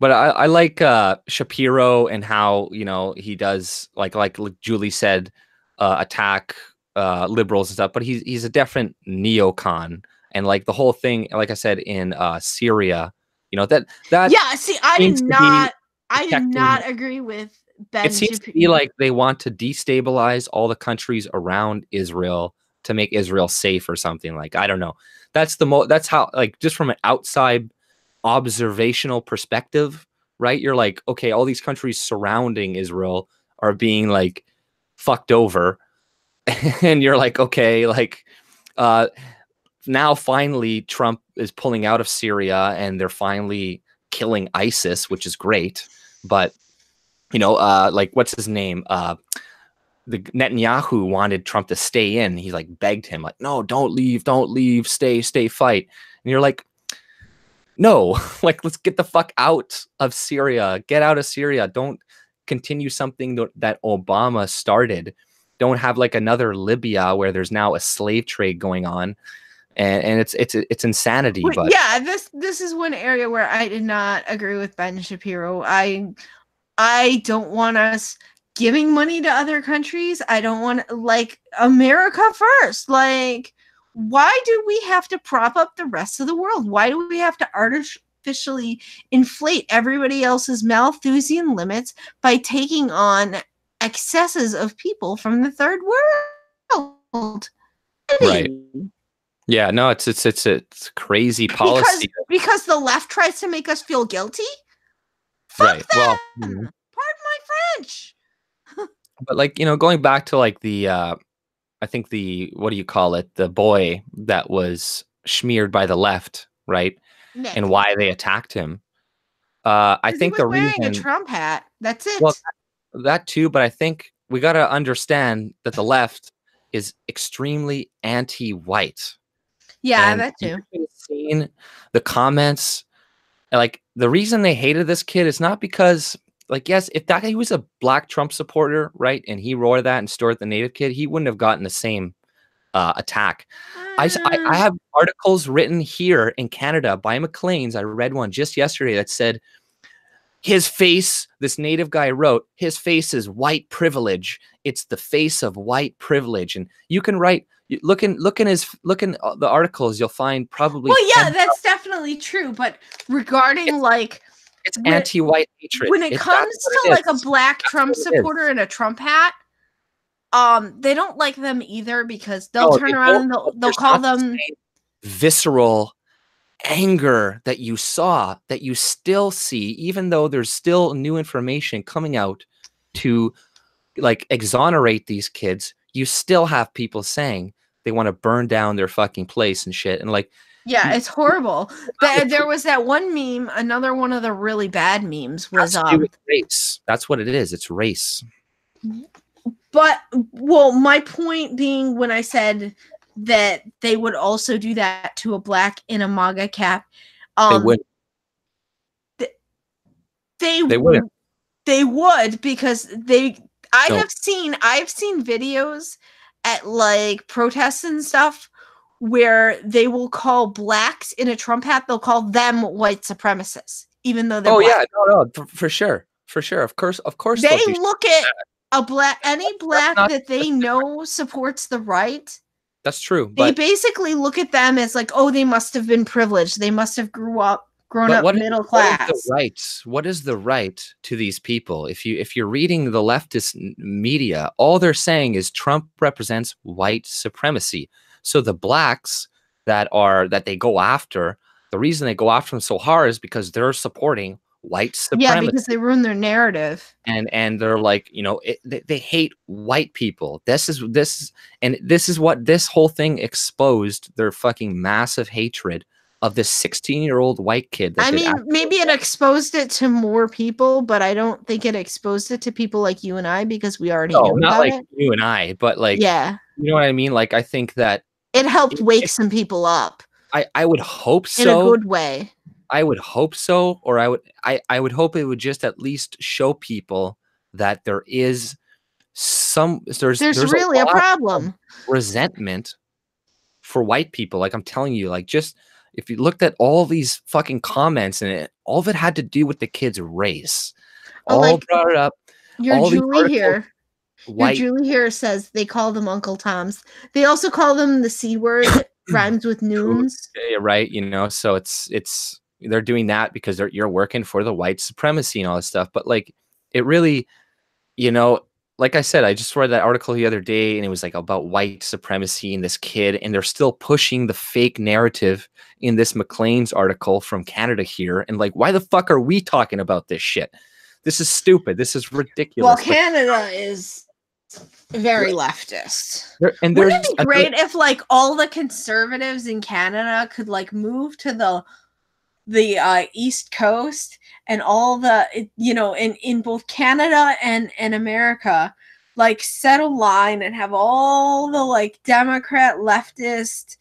But I like Shapiro and how, you know, he does like Julie said, attack liberals and stuff. But he's a definite neocon, and like the whole thing, like I said in Syria, you know that yeah. See, I did not agree with Ben. It seems to be like they want to destabilize all the countries around Israel to make Israel safe or something. Like, I don't know. That's that's how, like, just from an outside observational perspective, right? You're like, okay, all these countries surrounding Israel are being like fucked over. And you're like, okay, like, now finally Trump is pulling out of Syria and they're finally killing ISIS, which is great. But, you know, like, what's his name? The Netanyahu wanted Trump to stay in. He like begged him, like, no, don't leave, stay, fight. And you're like, no, like, let's get the fuck out of Syria. Get out of Syria. Don't continue something that Obama started. Don't have like another Libya where there's now a slave trade going on. And it's insanity. But yeah, this is one area where I did not agree with Ben Shapiro. I don't want us giving money to other countries. I don't want, like, America first. Like, why do we have to prop up the rest of the world? Why do we have to artificially inflate everybody else's Malthusian limits by taking on excesses of people from the third world? Right. Yeah, no, it's crazy policy. Because the left tries to make us feel guilty. Right. Well, pardon my French. But, like, you know, going back to like the I think the, what do you call it? The boy that was smeared by the left, right? Nick. And why they attacked him. I think he was wearing a Trump hat. That's it. Well, that too, but I think we got to understand that the left is extremely anti-white. Yeah, that too. You've seen the comments. Like, the reason they hated this kid is not because, like, yes, if that he was a black Trump supporter, right, and he roared that and stored the native kid, he wouldn't have gotten the same attack. I have articles written here in Canada by McLean's. I read one just yesterday that said his face, this native guy wrote, his face is white privilege. It's the face of white privilege. And you can write, look in the articles, you'll find probably. Well, yeah, that's definitely true. But regarding it's anti-white hatred. When it comes to like a black Trump supporter in a Trump hat, they don't like them either, because they'll turn around and they'll call them visceral anger that you saw, that you still see, even though there's still new information coming out to like exonerate these kids. You still have people saying they want to burn down their fucking place and shit. And like, yeah, it's horrible. There was that one meme, another one of the really bad memes was race. That's what it is. It's race. But, well, my point being, when I said that they would also do that to a black in a MAGA cap, they would. They wouldn't. They would, because I've seen videos at like protests and stuff where they will call blacks in a Trump hat, they'll call them white supremacists, even though they're black. Yeah, no, for sure, of course. They look at any black that they know supports the right. That's true. They basically look at them as like, oh, they must have been privileged. They must have grew up grown But up middle what is the class. right? What is the right to these people? If you're reading the leftist media, all they're saying is Trump represents white supremacy. So the blacks that they go after, the reason they go after them so hard is because they're supporting white Yeah, because supremacy. they ruin their narrative. And they're like, you know, they hate white people. This is what this whole thing exposed, their fucking massive hatred of this 16-year-old white kid that I did mean, maybe it exposed it to more people, but I don't think it exposed it to people like you and I because we already no, knew not about like it. you and I, but like, Yeah, you know what I mean? Like, I think that it helped wake if some people up I would hope in a so. good way. I would hope so, or I would hope it would just at least show people that There's there's a really a lot of problem. resentment for white people. Like, I'm telling you, like, just if you looked at all these fucking comments and all of it had to do with the kid's race, all Like brought it up, your all these Julie articles, here. Your white, Julie here says they call them Uncle Toms. They also call them the C word that rhymes with noons. yeah, right, you know, so it's they're doing that because you're working for the white supremacy and all this stuff. But like, it really, you know, like I said, I just read that article the other day and it was like about white supremacy and this kid, and they're still pushing the fake narrative in this McLean's article from Canada here. And like, why the fuck are we talking about this shit? This is stupid. This is Well, ridiculous. Canada is very leftist. And Wouldn't there's it be great if like all the conservatives in Canada could like move to the East Coast and all the in both Canada and America, like set a line and have all the like Democrat leftist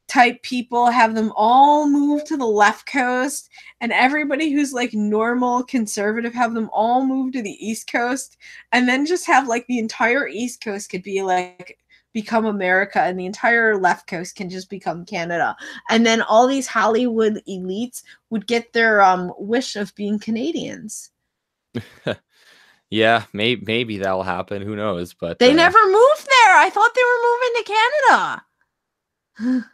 type people, have them all move to the left coast, and everybody who's like normal conservative have them all move to the East Coast, and then just have like the entire East Coast could be like become America and the entire left coast can just become Canada. And then all these Hollywood elites would get their wish of being Canadians. yeah, maybe that'll happen. Who knows? But they never moved there. I thought they were moving to Canada.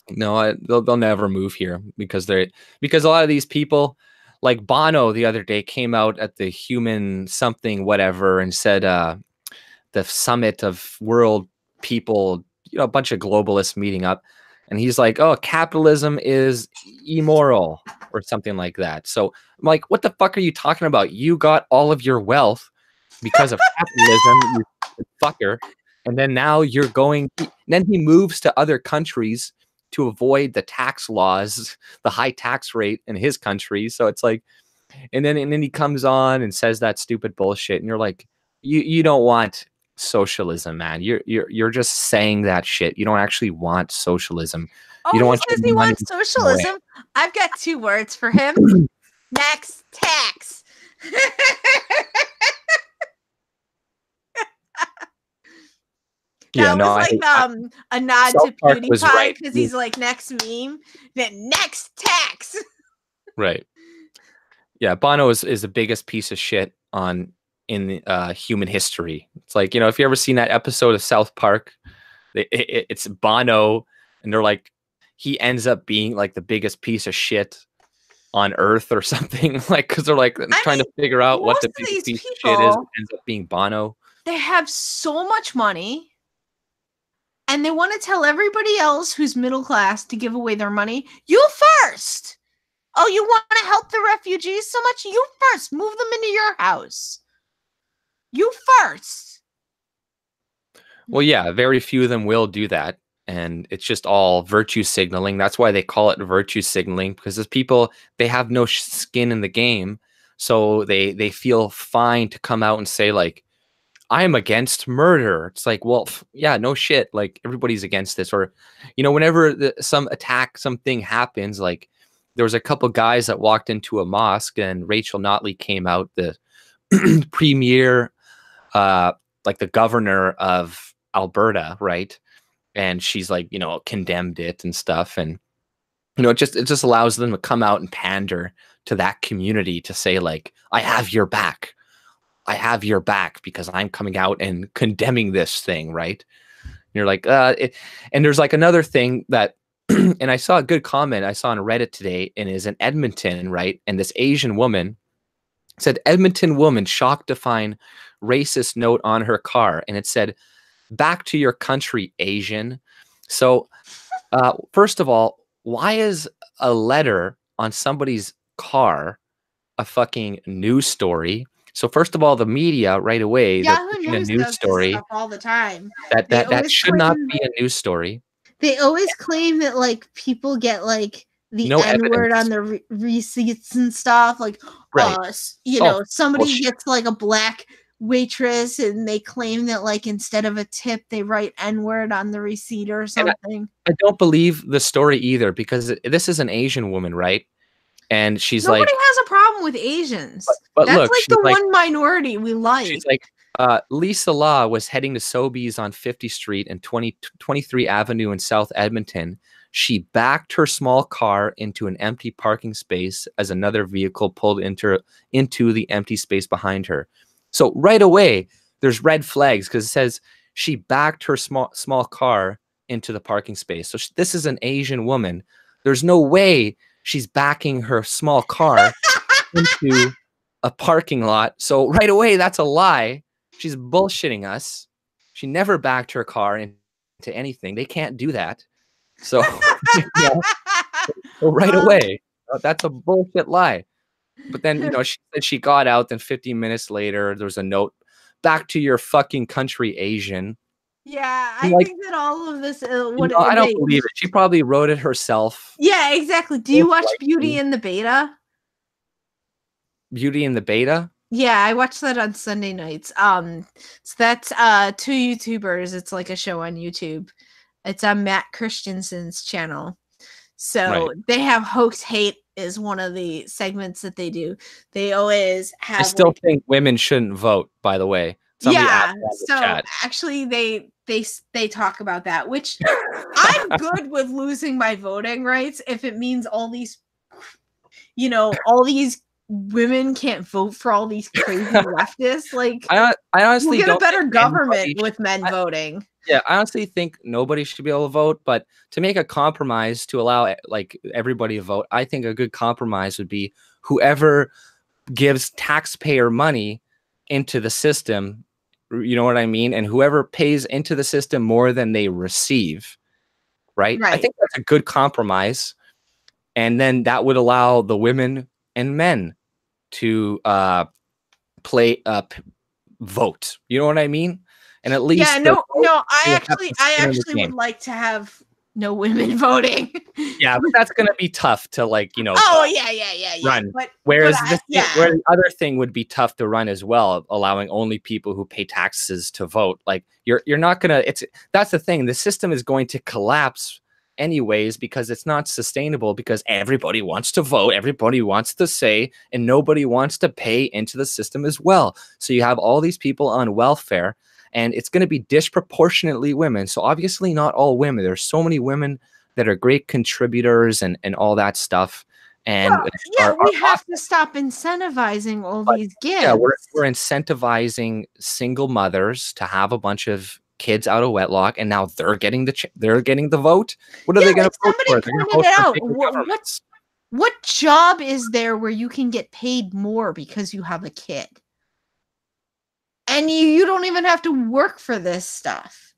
no, they'll never move here because a lot of these people, like Bono the other day came out at the human something whatever and said the summit of world people, you know, a bunch of globalists meeting up, and he's like, oh, capitalism is immoral or something like that. So I'm like, what the fuck are you talking about? You got all of your wealth because of capitalism, you fucker. And then now you're then he moves to other countries to avoid the tax laws, the high tax rate in his country. So it's like, and then he comes on and says that stupid bullshit, and you're like, you don't want socialism, man. You're just saying that shit. You don't actually want socialism. Oh, You don't he want says he wants socialism. I've got 2 words for him. Next tax. Yeah, That no, was like a nod to PewDiePie because right. he's like next meme, then next tax. Right. Yeah, Bono is the biggest piece of shit in human history. It's like, you know, if you ever seen that episode of South Park, it's Bono, and they're like, he ends up being like the biggest piece of shit on Earth or something, like, because they're like trying to figure out what the biggest piece of shit is. It ends up being Bono. They have so much money, and they want to tell everybody else who's middle class to give away their money. You first. Oh, you want to help the refugees so much? You first. Move them into your house. You first. Well, yeah, very few of them will do that. And it's just all virtue signaling. That's why they call it virtue signaling, because those people, they have no skin in the game. So they feel fine to come out and say, like, I'm against murder. It's like, well, yeah, no shit. Like, everybody's against this. Or, you know, whenever some attack, something happens, like, there was a couple guys that walked into a mosque, and Rachel Notley came out, the premier, like the governor of Alberta, right? And she's like, you know, condemned it and stuff. And, you know, it just allows them to come out and pander to that community to say, like, I have your back. I have your back because I'm coming out and condemning this thing, right? And you're like, and there's like another thing that and I saw a good comment I saw on Reddit today, and is in Edmonton, right? And this Asian woman said, Edmonton woman shocked to find racist note on her car. And it said, back to your country, Asian. So, first of all, why is a letter on somebody's car a fucking news story? So first of all, the media right away, they're Yahoo pushing a News news does this story stuff all the time. that should not be a news story. They always claim that like people get like the No N word evidence. on their receipts and stuff. Like, Right. somebody bullshit. gets like a black waitress and they claim that like instead of a tip they write N word on the receipt or something. I don't believe the story either, because this is an Asian woman, right? And she's Nobody like, has a problem with Asians. but That's look, like she's the like, one minority we like. she's like, Lisa Law was heading to Sobeys on 50th Street and 23 Avenue in South Edmonton. She backed her small car into an empty parking space as another vehicle pulled into the empty space behind her. So right away, there's red flags, because it says she backed her small car into the parking space. So this is an Asian woman. There's no way she's backing her small car into a parking lot. So right away, that's a lie. She's bullshitting us. She never backed her car into anything. They can't do that. So, so right away, that's a bullshit lie. But then, she said she got out. Then 15 minutes later, there was a note, back to your fucking country, Asian. Yeah, I think that all of this. I don't believe it. She probably wrote it herself. Yeah, exactly. Do you watch Beauty and the Beta? Beauty and the Beta? Yeah, I watch that on Sunday nights. So that's two YouTubers. It's like a show on YouTube. It's on Matt Christensen's channel. So they have Hoax Hate is one of the segments that they do. They always have. I still think women shouldn't vote, by the way. Somebody so actually they talk about that, which I'm good with losing my voting rights if it means all these women can't vote for all these crazy leftists. Like, I honestly we'll get don't a better government with men voting. Yeah, I honestly think nobody should be able to vote, but to make a compromise to allow like everybody to vote, I think a good compromise would be whoever gives taxpayer money into the system, you know what I mean? And whoever pays into the system more than they receive, right? I think that's a good compromise. And then that would allow the women and men to vote. You know what I mean? And at least I actually would like to have no women voting. Yeah, but that's gonna be tough to run. Whereas where the other thing would be tough to run as well, allowing only people who pay taxes to vote. Like you're not gonna. That's the thing. The system is going to collapse anyways, because it's not sustainable, because everybody wants to vote, everybody wants to say, and nobody wants to pay into the system as well. So you have all these people on welfare, and it's going to be disproportionately women. So obviously not all women. There's so many women that are great contributors and all that stuff. And we have to stop incentivizing all these gifts. Yeah, we're incentivizing single mothers to have a bunch of kids out of wedlock, and now they're getting the vote. What are they going to vote for? They're pointed it out. What job is there where you can get paid more because you have a kid? And you don't even have to work for this stuff.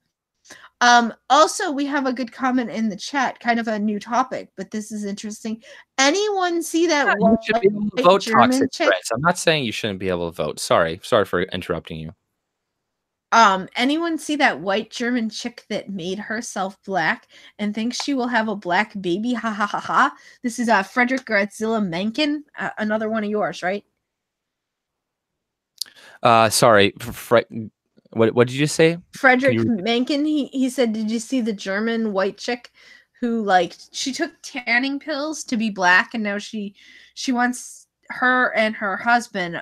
Also, we have a good comment in the chat, kind of a new topic, but this is interesting. Anyone see that you should be able to vote toxic threats? I'm not saying you shouldn't be able to vote. Sorry for interrupting you. Anyone see that white German chick that made herself black and thinks she will have a black baby? Ha ha ha ha. This is Frederick Godzilla Mencken, another one of yours, right? Sorry, what did you say? Frederick Mencken. He said, did you see the German white chick who she took tanning pills to be black, and now she wants her and her husband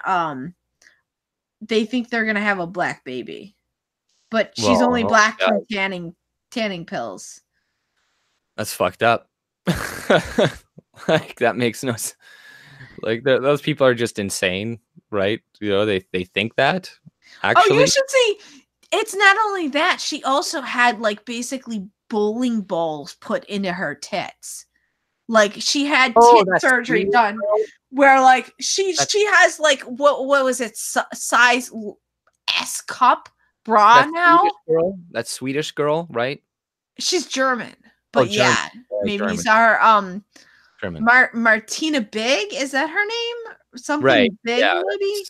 they think they're gonna have a black baby. But she's only black from tanning pills. That's fucked up. Like that makes no sense. Like those people are just insane, right? They think that. Actually, you should see. It's not only that. She also had basically bowling balls put into her tits. Like she had Oh, tit that's surgery Swedish done, girl? where like she That's has like what was it, size S cup bra that Swedish now. girl? That Swedish girl, right? She's German, Oh, but German. yeah, maybe you German. saw her. German. Martina Big, is that her name? Right. Something Big, Yeah. maybe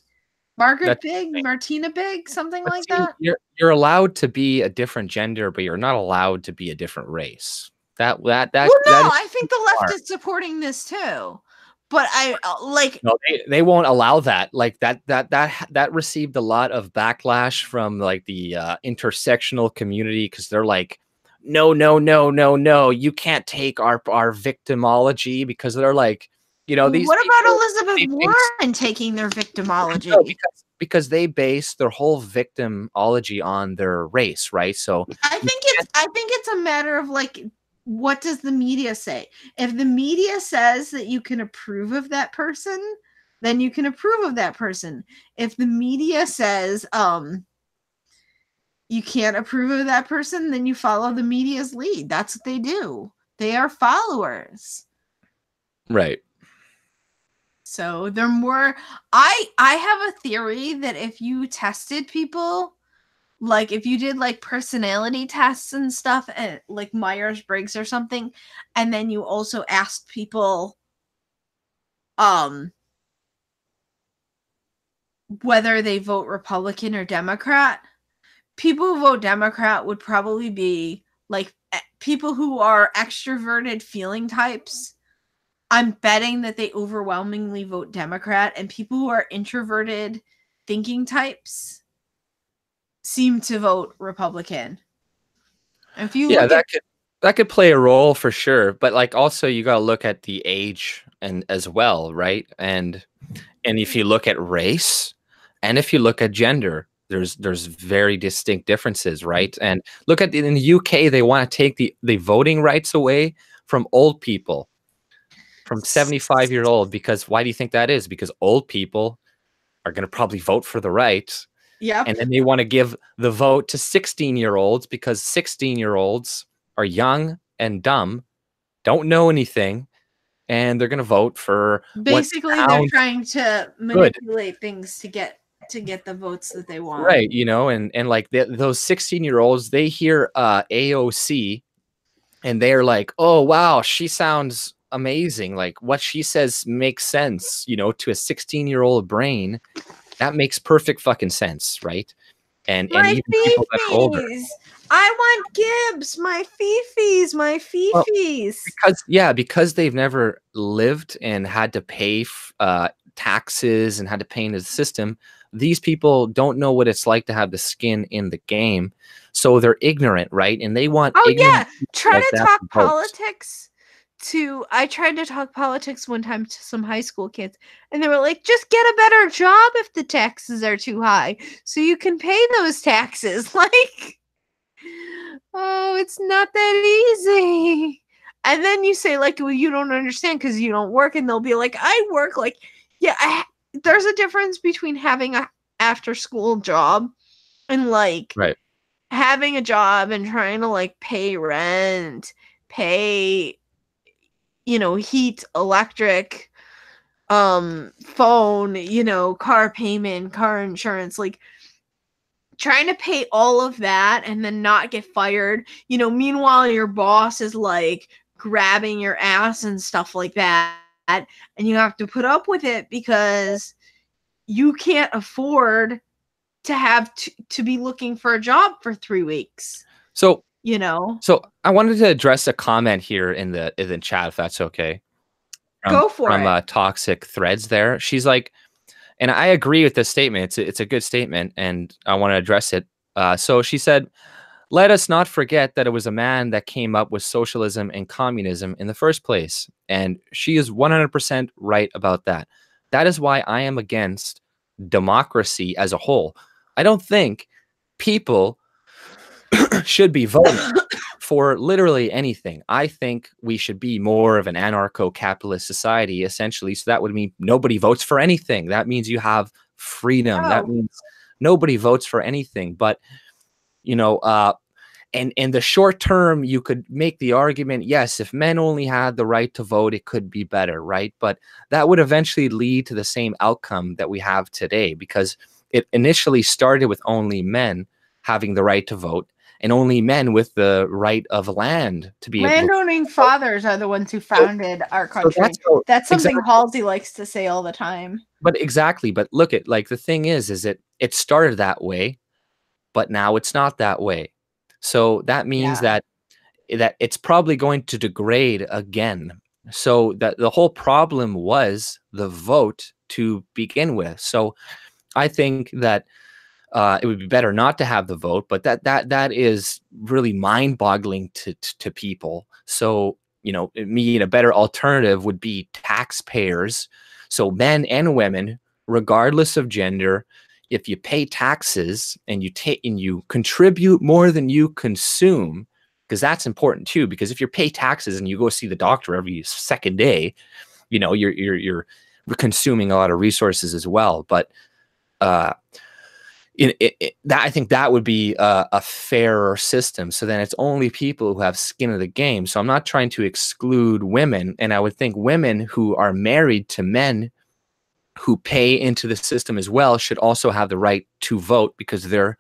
Margaret That's Big, Martina Big, something But like see, that. you're allowed to be a different gender, but you're not allowed to be a different race. Well, That no, is I too think the left far. is supporting this too, but I like. No, they won't allow that. Like that received a lot of backlash from like the intersectional community because they're like, no, no, no, no, no, you can't take our victimology because they're like, these What about people Elizabeth they base Warren taking their no victimology? because they base their whole victimology on their race, right? So you can't. I think it's a matter of like, what does the media say? If the media says that you can approve of that person, then you can approve of that person. If the media says you can't approve of that person, then you follow the media's lead. That's what they do. They are followers. Right. So they're more. I have a theory that if you tested people, like if you did like personality tests and stuff, and like Myers-Briggs or something, and then you also asked people um whether they vote Republican or Democrat, people who vote Democrat would probably be like people who are extroverted feeling types. I'm betting that they overwhelmingly vote Democrat, and people who are introverted thinking types seem to vote Republican. If you Yeah, look at that could play a role for sure, but like also you got to look at the age and as well, right? And if you look at race and if you look at gender, there's very distinct differences, right? And look at in the UK, they want to take the voting rights away from old people, from 75-year old, because why do you think that is? Because old people are going to probably vote for the right. yep. And then they want to give the vote to 16-year-olds because 16-year-olds are young and dumb, don't know anything, and they're going to vote for what Basically, they're sounds trying to good. manipulate things to get the votes that they want. Right, and like those 16-year-olds, they hear AOC and they're like, "Oh, wow, she sounds amazing. Like what she says makes sense, to a 16-year-old brain. That makes perfect fucking sense, right?" And My even people that are older. fifis. I want Gibbs. My fifis. My Well, fifis. because they've never lived and had to pay taxes and had to pay into the system, these people don't know what it's like to have the skin in the game, so they're ignorant, right? And they want Oh ignorant yeah, people try like to that talk to vote. politics to I tried to talk politics one time to some high school kids, and they were like, just get a better job if the taxes are too high so you can pay those taxes. Like, oh, it's not that easy. And then you say like, well, you don't understand because you don't work, and they'll be like, I work. Like, yeah, there's a difference between having a after school job and like Right. having a job and trying to like pay rent, pay, heat, electric, phone, car payment, car insurance, like trying to pay all of that and then not get fired. Meanwhile your boss is like grabbing your ass and stuff like that, and you have to put up with it because you can't afford to have to be looking for a job for 3 weeks, So you know. so I wanted to address a comment here in the chat, if that's okay, from Go for from it. Toxic Threads there. She's like, and I agree with this statement. It's a good statement, and I want to address it. So she said, "Let us not forget that it was a man that came up with socialism and communism in the first place." And she is 100% right about that. That is why I am against democracy as a whole. I don't think people should be voting for literally anything. I think we should be more of an anarcho-capitalist society, essentially. So that would mean nobody votes for anything. That means you have freedom. That Oh, means nobody votes for anything. But you know, uh, and in the short term, you could make the argument, yes, if men only had the right to vote, it could be better, right? But that would eventually lead to the same outcome that we have today, because it initially started with only men having the right to vote and only men with the right of land to be able to Landowning vote. fathers are the ones who So, founded our so that's country. how, That's something exactly. Halsey likes to say all the time. But exactly. But look at, like, the thing is it started that way, but now it's not that way. So that means Yeah. that it's probably going to degrade again. So that the whole problem was the vote to begin with. So I think that it would be better not to have the vote, but that is really mind-boggling to people. So, you know, a better alternative would be taxpayers. So men and women, regardless of gender, if you pay taxes and you contribute more than you consume, because that's important too. Because if you pay taxes and you go see the doctor every second day, you know, you're consuming a lot of resources as well. But uh, that, I think that would be a fairer system. So then it's only people who have skin in the game. So I'm not trying to exclude women, and I would think women who are married to men who pay into the system as well should also have the right to vote, because they're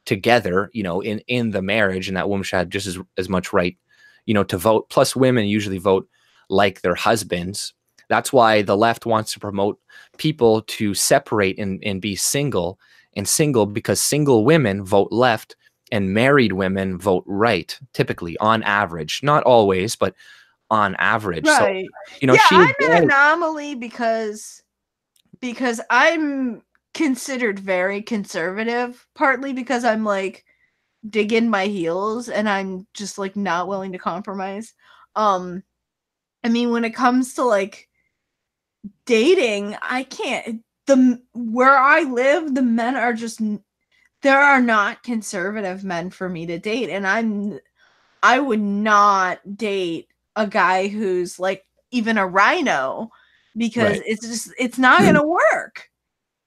together, you know, in the marriage, and that woman should have just as much right, you know, to vote. Plus, women usually vote like their husbands. That's why the left wants to promote people to separate and be single, because single women vote left and married women vote right, typically, on average. Not always, but on average. So, Right. you know, Yeah, she I'm an advantage. anomaly because I'm considered very conservative, partly because I'm like digging my heels and I'm just like not willing to compromise. Um I mean, when it comes to like dating, I can't, the where I live, the men are just, there are not conservative men for me to date, and I would not date a guy who's like even a rhino, because Right. it's not going to work.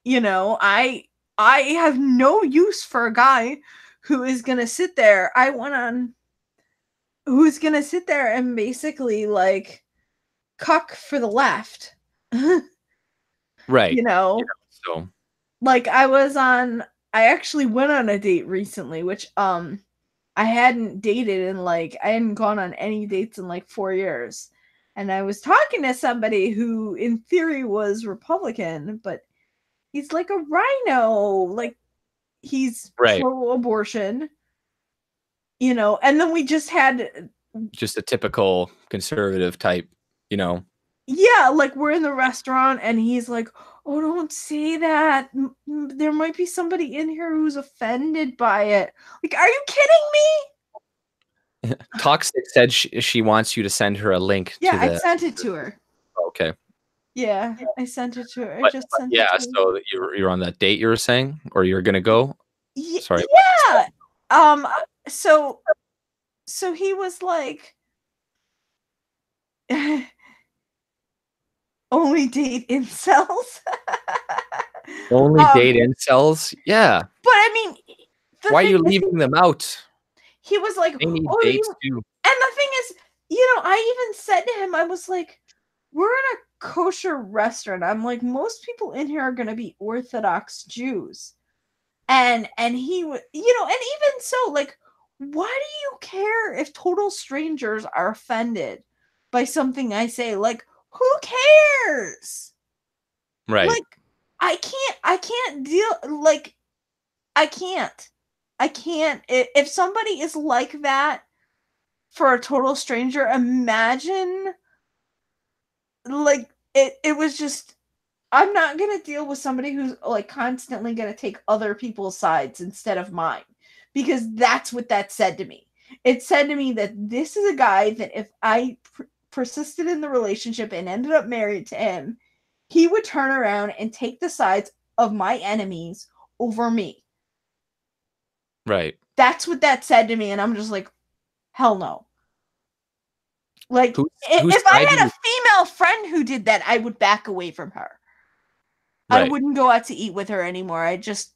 You know, I have no use for a guy who is going to sit there. I went on who's going to sit there and basically like cuck for the left. Right. You know, So, like I actually went on a date recently, which I hadn't dated in like, I hadn't gone on any dates in like 4 years. And I was talking to somebody who in theory was Republican, but he's like a rhino. Like, he's right. pro abortion, you know, and then we just had, Just a typical conservative type, you know. yeah, like we're in the restaurant and he's like, "Oh, don't say that. There might be somebody in here who's offended by it." Like, are you kidding me? Toxic said she wants you to send her a link Yeah, to I the. sent it to her. Okay. Yeah, I sent it to her. I But, just but sent it yeah, to her. so you're on that date you were saying, or you're gonna go? Sorry. Yeah. Um so he was like, only date incels. Only date incels? Yeah. But I mean, the Why are thing you is, leaving them out? he was like, They need "Oh, you," dates too. and the thing is, I even said to him, I was like, "We're in a kosher restaurant." I'm like, "Most people in here are going to be Orthodox Jews." And he would, and even so, like, why do you care if total strangers are offended by something I say? Like, who cares? Right. Like, I can't deal, like, I can't. I can't. If somebody is like that for a total stranger, imagine, like, it was just, I'm not going to deal with somebody who's like constantly going to take other people's sides instead of mine, because that's what that said to me. It said to me that this is a guy that if I persisted in the relationship and ended up married to him, he would turn around and take the sides of my enemies over me. Right. That's what that said to me, and I'm just like, hell no. Like, Whose if I side do had you? a female friend who did that, I would back away from her. I Right. wouldn't go out to eat with her anymore. I'd just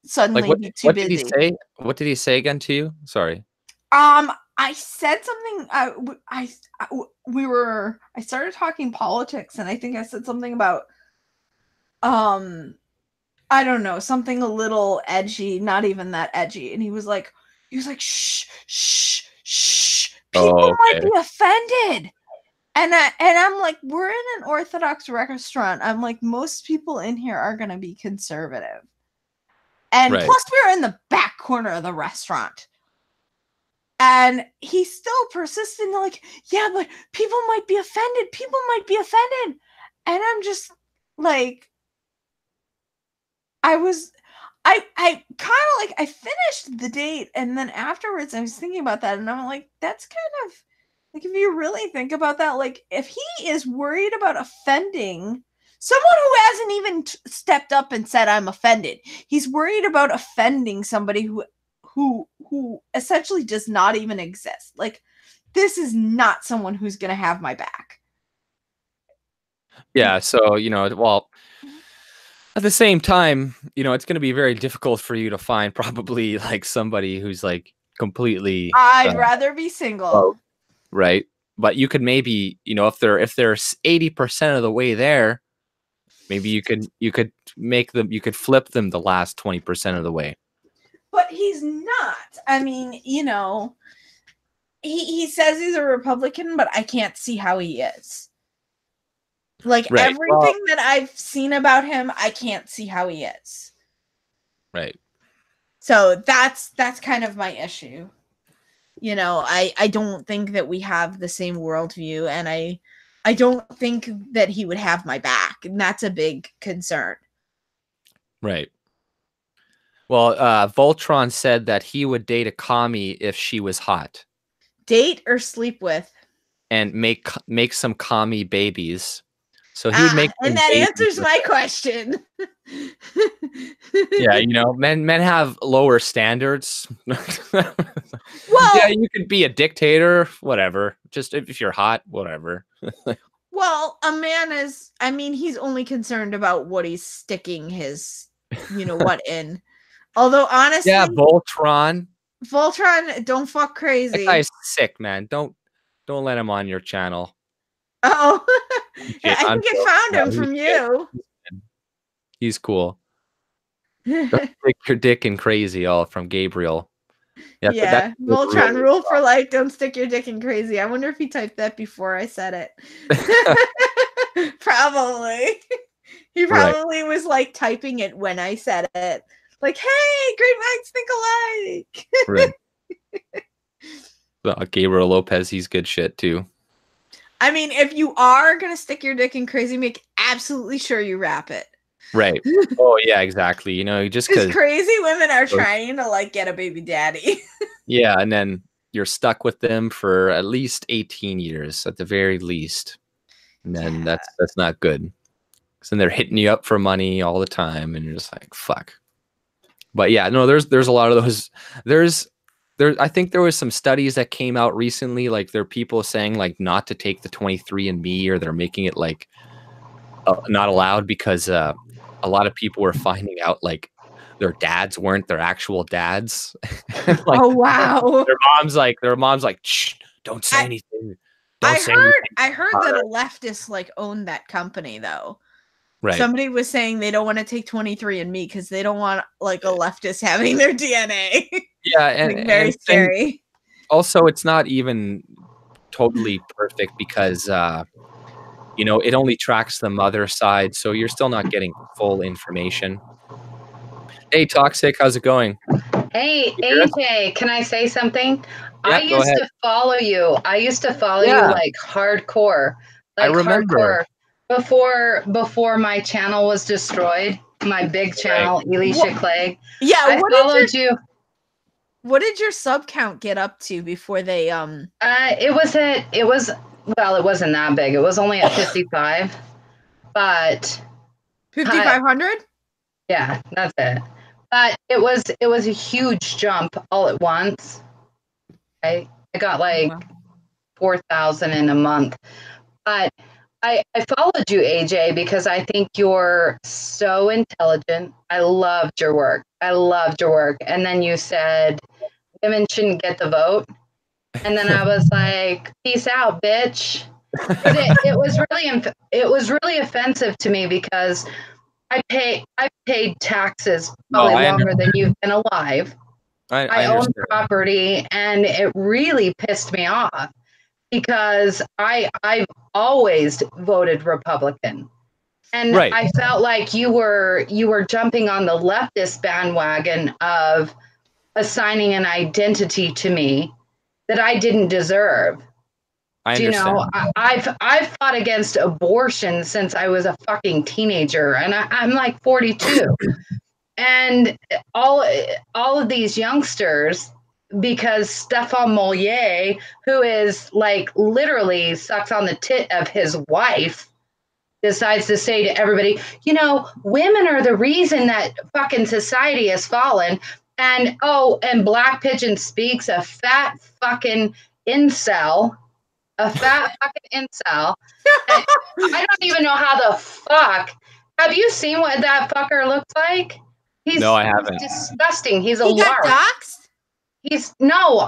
Like suddenly be too what did he busy. say? What did he say again to you? Sorry. I said something. I started talking politics, and I think I said something about um I don't know, something a little edgy, not even that edgy. And he was like, shh, shh, shh. People Oh, might okay. be offended. And I'm like, we're in an Orthodox restaurant. I'm like, most people in here are gonna be conservative. And Right. plus we're in the back corner of the restaurant. And he still persisted in like, yeah, but people might be offended. People might be offended. And I'm just like, I was I kind of like I finished the date and then afterwards I was thinking about that and I'm like that's kind of like if you really think about that like if he is worried about offending someone who hasn't even stepped up and said I'm offended. He's worried about offending somebody who essentially does not even exist. Like this is not someone who's going to have my back. Yeah. So, well, at the same time, it's going to be very difficult for you to find probably like somebody who's like completely I'd rather be broke, single. right? But you could maybe, if they're 80% of the way there, maybe you could make them, you could flip them the last 20% of the way. But he's not. I mean, he says he's a Republican, but I can't see how he is. Like Right. Well, everything that I've seen about him, I can't see how he is. right. So that's kind of my issue. I don't think that we have the same worldview, and I don't think that he would have my back, and that's a big concern. Right. Well, Voltron said that he would date a commie if she was hot Date or sleep with? and make some commie babies. So he would make And some that babies answers with my her. question. Yeah, men have lower standards. Yeah, Well, you could be a dictator, whatever. Just if you're hot, whatever. Well, a man is, I mean, he's only concerned about what he's sticking his, what in. Although, Yeah, honestly, Voltron. Voltron, don't fuck That crazy. guy's sick, man. Don't let him on your channel. Oh, Shit, I I'm think I joking. found No, him he's from good. you. He's cool. Don't stick your dick in crazy all from Gabriel. Yeah, that's Yeah, Voltron, really rule for life, don't stick your dick in crazy. I wonder if he typed that before I said it. Probably. He right. probably was like typing it when I said it. Like, hey, great minds think alike. Right. Gabriel Lopez, he's good shit too. I mean, if you are gonna stick your dick in crazy, make absolutely sure you wrap it. Right. Oh yeah, exactly. Just Because because. crazy women are trying to like get a baby daddy. Yeah, and then you're stuck with them for at least 18 years at the very least. And then Yeah. that's not good. Because then they're hitting you up for money all the time and you're just like, fuck. But yeah, no, there's a lot of those. There's I think there was some studies that came out recently, like there are people saying like not to take the 23andMe, or they're making it like not allowed because a lot of people were finding out like their dads weren't their actual dads. And, like Oh wow. their mom's like, shh, don't say I anything. I Don't say anything heard I heard about that her. a leftist like owned that company though. Right. Somebody was saying they don't want to take 23andMe because they don't want like a leftist having their DNA. Yeah, and Like very and scary. also it's not even totally perfect because it only tracks the mother side, so you're still not getting full information. Hey, Toxic, how's it going? Hey, You hear us? AJ, can I say something? I Yeah, go used ahead. to follow you. I used to follow you Yeah, like hardcore, I remember. before my channel was destroyed, my big Right. channel, Elisha What? Clegg. Yeah. I followed you. What did your sub count get up to before they It wasn't that big. It was only at 55, but 5500? yeah, that's it. But it was a huge jump all at once. Right? I got like 4,000 in a month. But I followed you, AJ, because I think you're so intelligent. I loved your work. And then you said women shouldn't get the vote. And then I was like, peace out, bitch. But it was really offensive to me because I've paid taxes No, probably I longer than you've been alive. I I own understand. property, and it really pissed me off because I've always voted Republican. And Right. I felt like you were jumping on the leftist bandwagon of assigning an identity to me that I didn't deserve. I Do you know, understand. I've fought against abortion since I was a fucking teenager, and I'm like 42. And all of these youngsters, because Stefan Mollier, who is like literally sucks on the tit of his wife, decides to say to everybody, you know, women are the reason that fucking society has fallen. And oh, and Black Pigeon speaks, a fat fucking incel, a fat fucking incel. That I don't even know how the fuck. Have you seen what that fucker looks like? No, I He's haven't. disgusting. He's a He got lark. doxxed? He's no,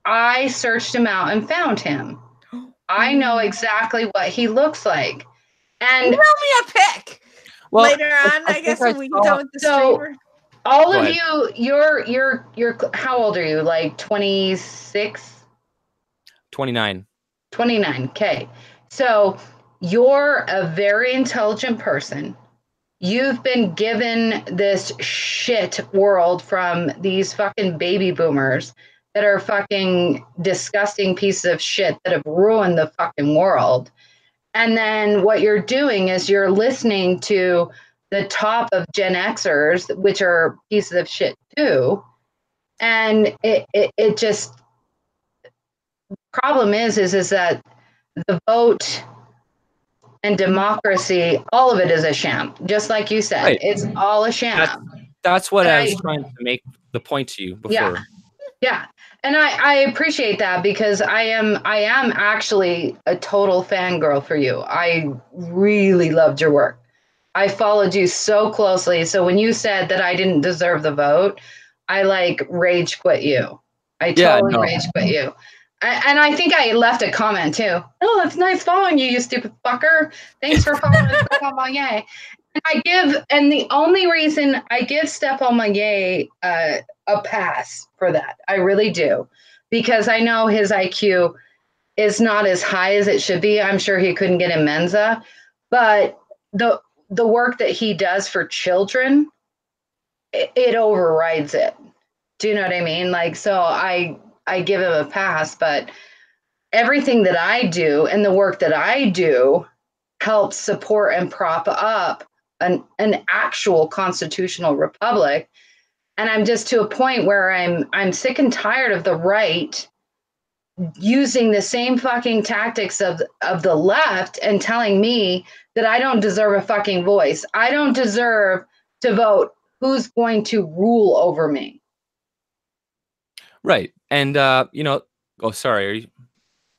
I searched him out and found him. I know exactly what he looks like. And Roll me a pick. Well, Later on, I think guess I when we get saw- done with the So- streamer. all Go of ahead. you're how old are you? Like 26? 29. 29. Okay. So you're a very intelligent person. You've been given this shit world from these fucking baby boomers that are fucking disgusting pieces of shit that have ruined the fucking world. And then what you're doing is you're listening to the top of Gen Xers, which are pieces of shit too. And it just problem is that the vote and democracy, all of it is a sham. Just like you said, Right. it's all a sham. That's what And I was trying to make the point to you before. Yeah. And I appreciate that because I am actually a total fangirl for you. I really loved your work. I followed you so closely. So when you said that I didn't deserve the vote, I like rage quit you. I totally rage quit you. And I think I left a comment too. Oh, it's nice following you, you stupid fucker. Thanks for following Stefan Maillet. And the only reason I give Stefan Maillet a pass for that, I really do, because I know his IQ is not as high as it should be. I'm sure he couldn't get in Mensa, but the work that he does for children, it overrides it. Do you know what I mean? Like, so I give him a pass, but everything that I do and the work that I do helps support and prop up an actual constitutional republic. And I'm just to a point where I'm sick and tired of the right using the same fucking tactics of the left and telling me that I don't deserve a fucking voice. I don't deserve to vote who's going to rule over me. Right. And you know, oh sorry, are you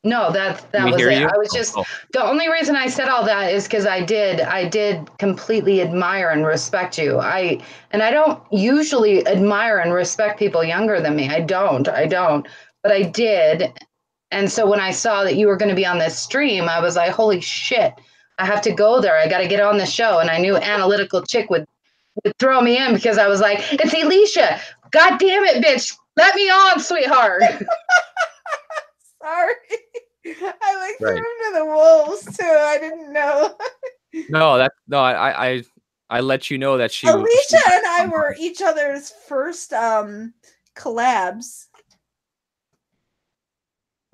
No, that can we was hear it. you? I was just Oh, the only reason I said all that is because I did completely admire and respect you. I don't usually admire and respect people younger than me. I don't, but I did. And so when I saw that you were going to be on this stream, I was like, holy shit, I have to go there. I got to get on the show. And I knew Analytical Chick would throw me in because I was like, it's Alicia. God damn it, bitch. Let me on, sweetheart. Sorry. I like threw Right. him to the wolves too. I didn't know. no, I let you know that Alicia and I were each other's first collabs.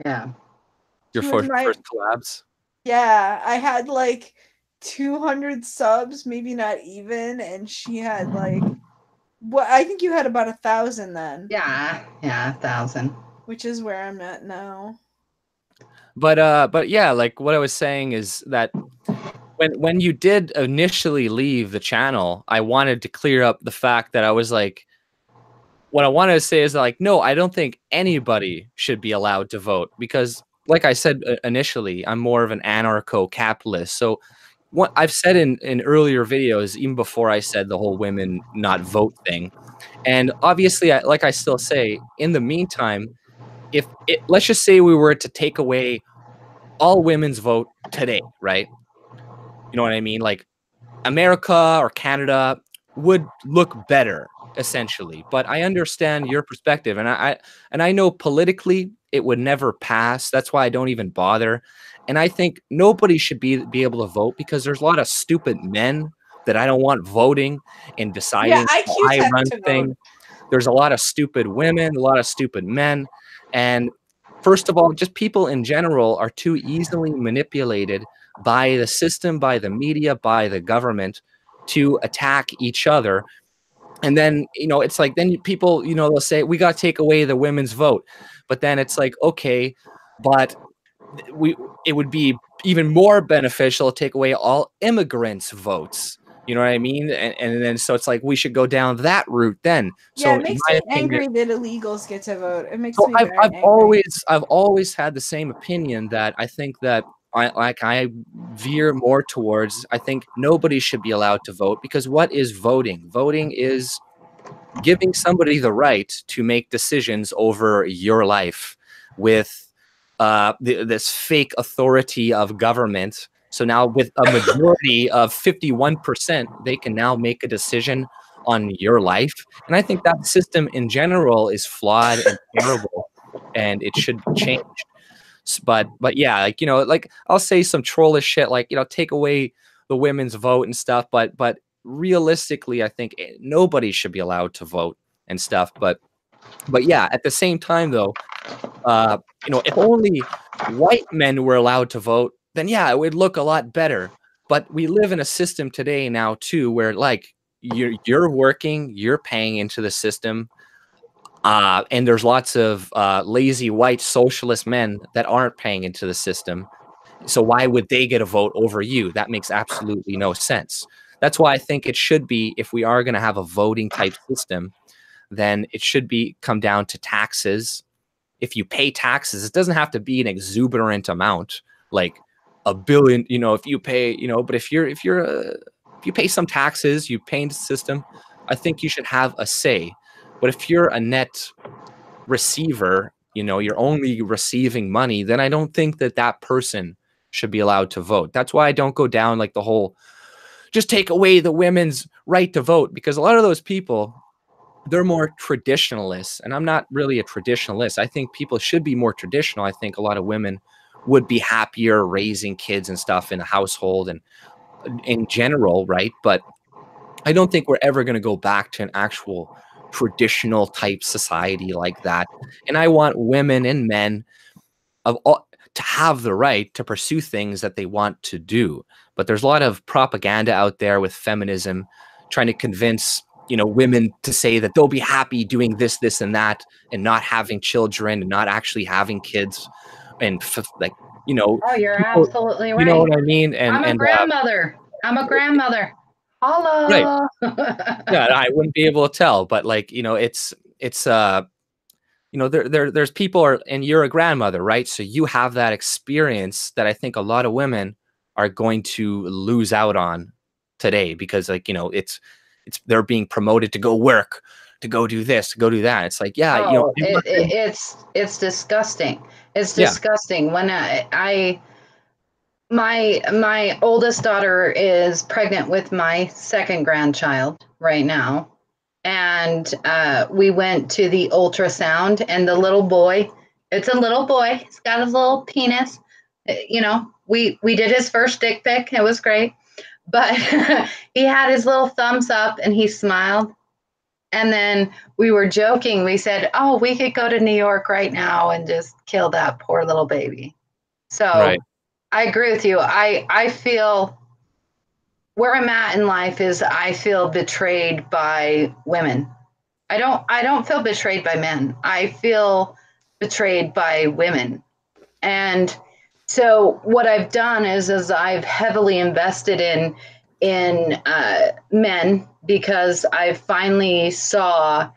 Yeah. your She was first, my- first collabs. Yeah, I had like 200 subs, maybe not even, and she had like I think you had about 1,000 then. Yeah, 1,000. Which is where I'm at now. But yeah, like what I was saying is that when you did initially leave the channel, I wanted to clear up the fact that I was like, what I wanted to say is like, no, I don't think anybody should be allowed to vote because, like I said initially, I'm more of an anarcho-capitalist. So what I've said in earlier videos, even before I said the whole women not vote thing, and obviously, like I still say, in the meantime, let's just say we were to take away all women's vote today, right? You know what I mean? Like America or Canada would look better essentially. But I understand your perspective, and I know politically it would never pass. That's why I don't even bother. And I think nobody should be able to vote because there's a lot of stupid men that I don't want voting and Yeah, deciding how IQs I have run to vote. things. There's a lot of stupid women, a lot of stupid men, and first of all, just people in general are too easily manipulated by the system, by the media, by the government to attack each other. And then, it's like, then people, they'll say, we got to take away the women's vote. But then it's like, okay, but we it would be even more beneficial to take away all immigrants' votes. You know what I mean? And then so it's like we should go down that route then. Yeah, So it in makes my me opinion, angry that illegals get to vote. It makes so me very angry. I've always had the same opinion that I think that I veer more towards I think nobody should be allowed to vote because what is voting? Voting is giving somebody the right to make decisions over your life with this fake authority of government. So now with a majority of 51%, they can now make a decision on your life. And I think that system in general is flawed and terrible and it should be changed. But yeah, like like I'll say some trollish shit like, take away the women's vote and stuff, but realistically, I think nobody should be allowed to vote and stuff. But yeah, at the same time though, uh, if only white men were allowed to vote, then yeah, it would look a lot better. But we live in a system today now too, where like you're working, you're paying into the system, and there's lots of lazy white socialist men that aren't paying into the system. So why would they get a vote over you? That makes absolutely no sense. That's why I think it should be, if we are going to have a voting type system, then it should be come down to taxes. If you pay taxes, it doesn't have to be an exuberant amount, like a billion. If you pay, but if you pay some taxes, you pay into the system. I think you should have a say. But if you're a net receiver, you're only receiving money, then I don't think that that person should be allowed to vote. That's why I don't go down like the whole just take away the women's right to vote, because a lot of those people, they're more traditionalists, and I'm not really a traditionalist. I think people should be more traditional. I think a lot of women would be happier raising kids and stuff in a household and in general, right? But I don't think we're ever going to go back to an actual traditional type society like that. And I want women and men of all to have the right to pursue things that they want to do. But there's a lot of propaganda out there with feminism trying to convince women to say that they'll be happy doing this and that and not having children and not actually having kids and like Oh, you're people, absolutely you know right. what I mean? I'm a grandmother. I'm a grandmother. Right. Hello. Yeah, I wouldn't be able to tell, but like, it's there's people and you're a grandmother, right? So you have that experience that I think a lot of women are going to lose out on today because like, they're being promoted to go work, to go do this, to go do that. It's like, yeah, Oh, they work in- it's disgusting. It's yeah, disgusting. When my oldest daughter is pregnant with my second grandchild right now, and we went to the ultrasound, and the little boy, it's a little boy, he's got his little penis. We did his first dick pic. It was great, but he had his little thumbs up and he smiled. And then we were joking. We said, "Oh, we could go to New York right now and just kill that poor little baby." So right. I agree with you. I feel where I'm at in life is I feel betrayed by women. I don't feel betrayed by men. I feel betrayed by women. And so what I've done is I've heavily invested in men because I finally saw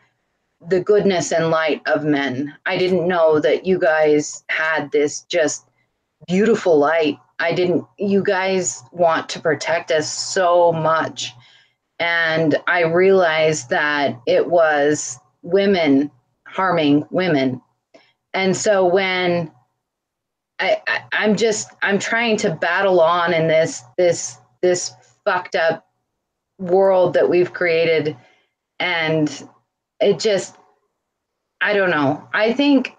the goodness and light of men. I didn't know that you guys had this just beautiful light. You guys want to protect us so much. And I realized that it was women harming women. And so when I'm trying to battle on in this fucked up world that we've created, and it just, I don't know. I think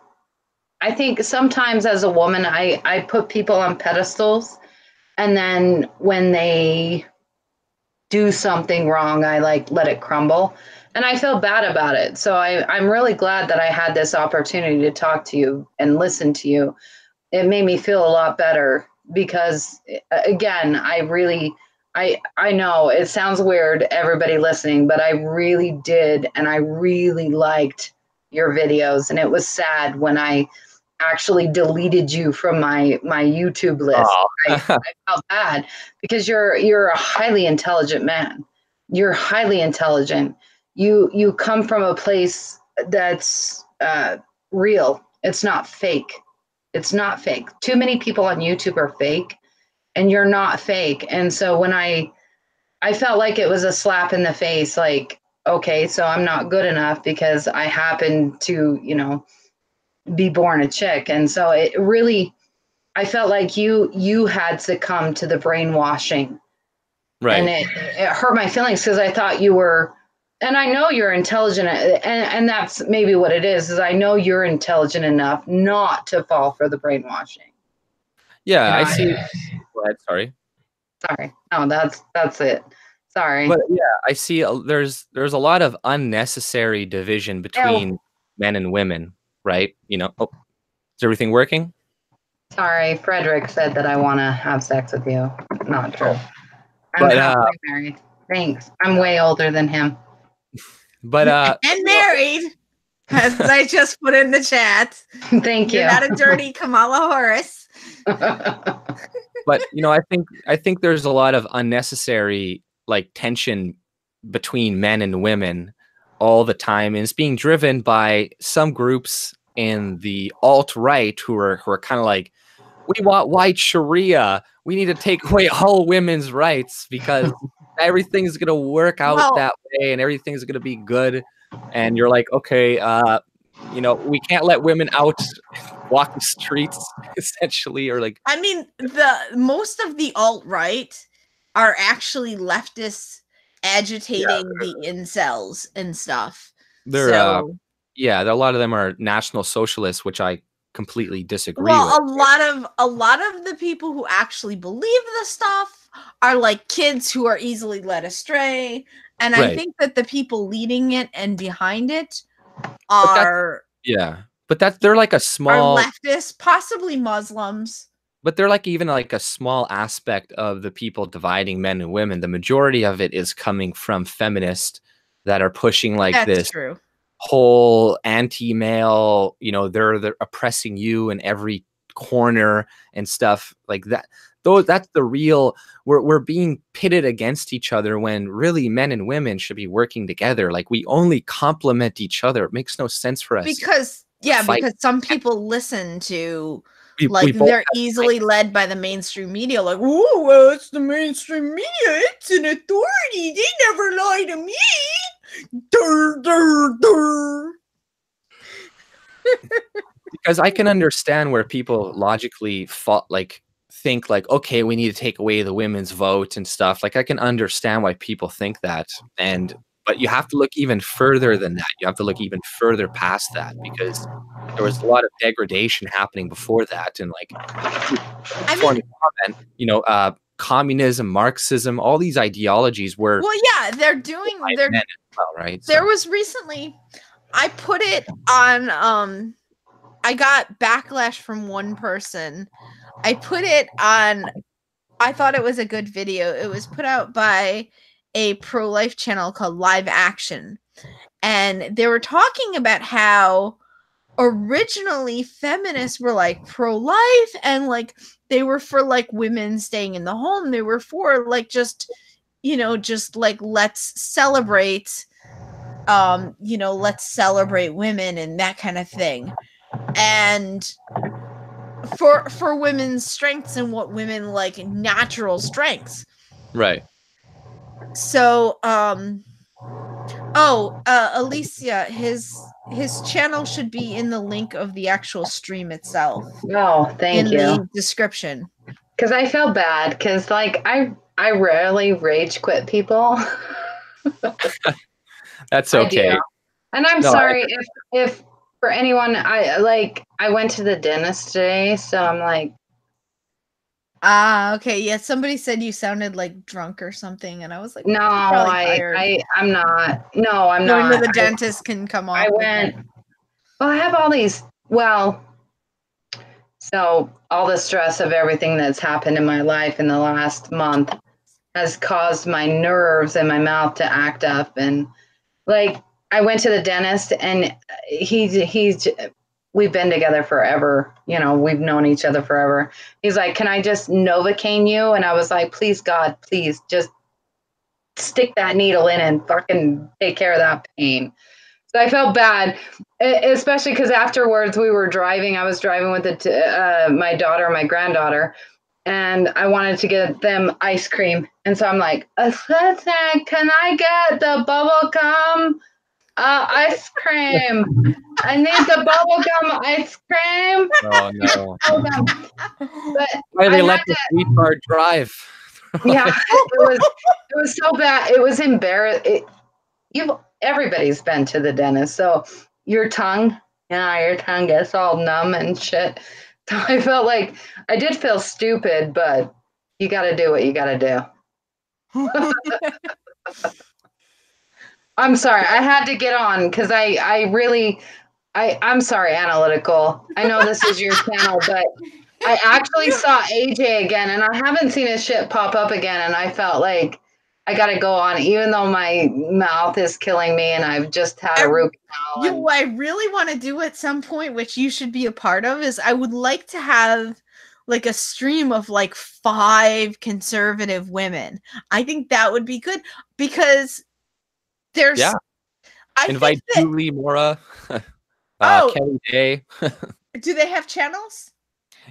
sometimes as a woman, I put people on pedestals, and then when they do something wrong, I like let it crumble. And I feel bad about it. So I'm really glad that I had this opportunity to talk to you and listen to you. It made me feel a lot better because, again, I know it sounds weird, everybody listening, but I really did, and I really liked your videos. And it was sad when I actually deleted you from my YouTube list. Oh. I felt bad because you're a highly intelligent man. You're highly intelligent. You come from a place that's real. It's not fake. It's not fake. Too many people on YouTube are fake, and you're not fake. And so when I felt like it was a slap in the face, like, okay, so I'm not good enough because I happen to, be born a chick. And so it really, I felt like you had succumbed to the brainwashing. Right. And it hurt my feelings because I thought you were, and I know you're intelligent, and that's maybe what it is I know you're intelligent enough not to fall for the brainwashing. Yeah, I see. Go ahead, sorry. Sorry. No, that's it. Sorry. But yeah, I see there's a lot of unnecessary division between men and women, right? Oh, is everything working? Sorry, Frederick said that I want to have sex with you. Not true. I'm But, happily married. Thanks. I'm way older than him. But and married, as I just put in the chat. Thank you. You're not a dirty Kamala Harris. But I think there's a lot of unnecessary like tension between men and women all the time, and it's being driven by some groups in the alt-right who are kind of like, we want white Sharia. We need to take away all women's rights because everything's gonna work out that way and everything's gonna be good. And you're like, okay, we can't let women out walk the streets, essentially, or like. I mean, the most of the alt-right are actually leftists agitating the incels and stuff. They're a lot of them are national socialists, which I completely disagree with. A lot of the people who actually believe this stuff are like kids who are easily led astray, and I think that the people leading it and behind it are but they're like a small leftists, possibly Muslims. But they're like even like a small aspect of the people dividing men and women. The majority of it is coming from feminists that are pushing like this whole anti-male, they're oppressing you in every corner and stuff like that. Though that's the real, we're being pitted against each other when really men and women should be working together. Like we only complement each other. It makes no sense for us. Because some people listen to they're easily led by the mainstream media, like, oh, well, it's the mainstream media, it's an authority, they never lie to me. Durr, durr, durr. Because I can understand where people logically think like, okay, we need to take away the women's vote and stuff. Like I can understand why people think that, but you have to look even further than that. You have to look even further past that because there was a lot of degradation happening before that, and communism, Marxism, all these ideologies were. Well, yeah, they're doing. They're men as well, right? There was recently, I put it on. I got backlash from one person. I put it on. I thought it was a good video. It was put out by a pro-life channel called Live Action, and they were talking about how originally feminists were like pro-life and like they were for like women staying in the home. They were for like just like let's celebrate let's celebrate women and that kind of thing, and for women's strengths and what women like natural strengths, right? So Oh, Alicia, his channel should be in the link of the actual stream itself Oh, thank in you. the description. Because I feel bad because like I rarely rage quit people. That's I do. okay. And I'm No, sorry if for anyone I went to the dentist today, so I'm like, Ah, okay. Yeah, somebody said you sounded like drunk or something, and I was like, no, "You're probably tired." I'm not. No, I'm Going to not. the dentist can come I off with went. that. Well, I have all these. Well, so all the stress of everything that's happened in my life in the last month has caused my nerves and my mouth to act up, and like I went to the dentist, and he's we've been together forever. You know, we've known each other forever. He's like, "Can I just Novocaine you?" And I was like, "Please, God, please, just stick that needle in and fucking take care of that pain." So I felt bad, especially because afterwards we were driving. I was driving with my daughter and my granddaughter, and I wanted to get them ice cream. And so I'm like, "Assistant, can I get the bubble gum ice cream? I need the bubble gum ice cream." oh no. But Why I they had let the sweetheart drive? yeah, it was so bad. It was embarrassing. Everybody's been to the dentist, so your tongue gets all numb and shit. So I felt like I did feel stupid, but you got to do what you got to do. I'm sorry, I had to get on because I'm sorry, Analytical. I know this is your channel, but I actually saw AJ again, and I haven't seen his shit pop up again, and I felt like I got to go on, even though my mouth is killing me, and I've just had a root canal. What I really want to do at some point, which you should be a part of, is I would like to have like a stream of like 5 conservative women. I think that would be good because there's. Yeah. I Invite think that, Julie, Mora, oh, Kelly Day. do they have channels?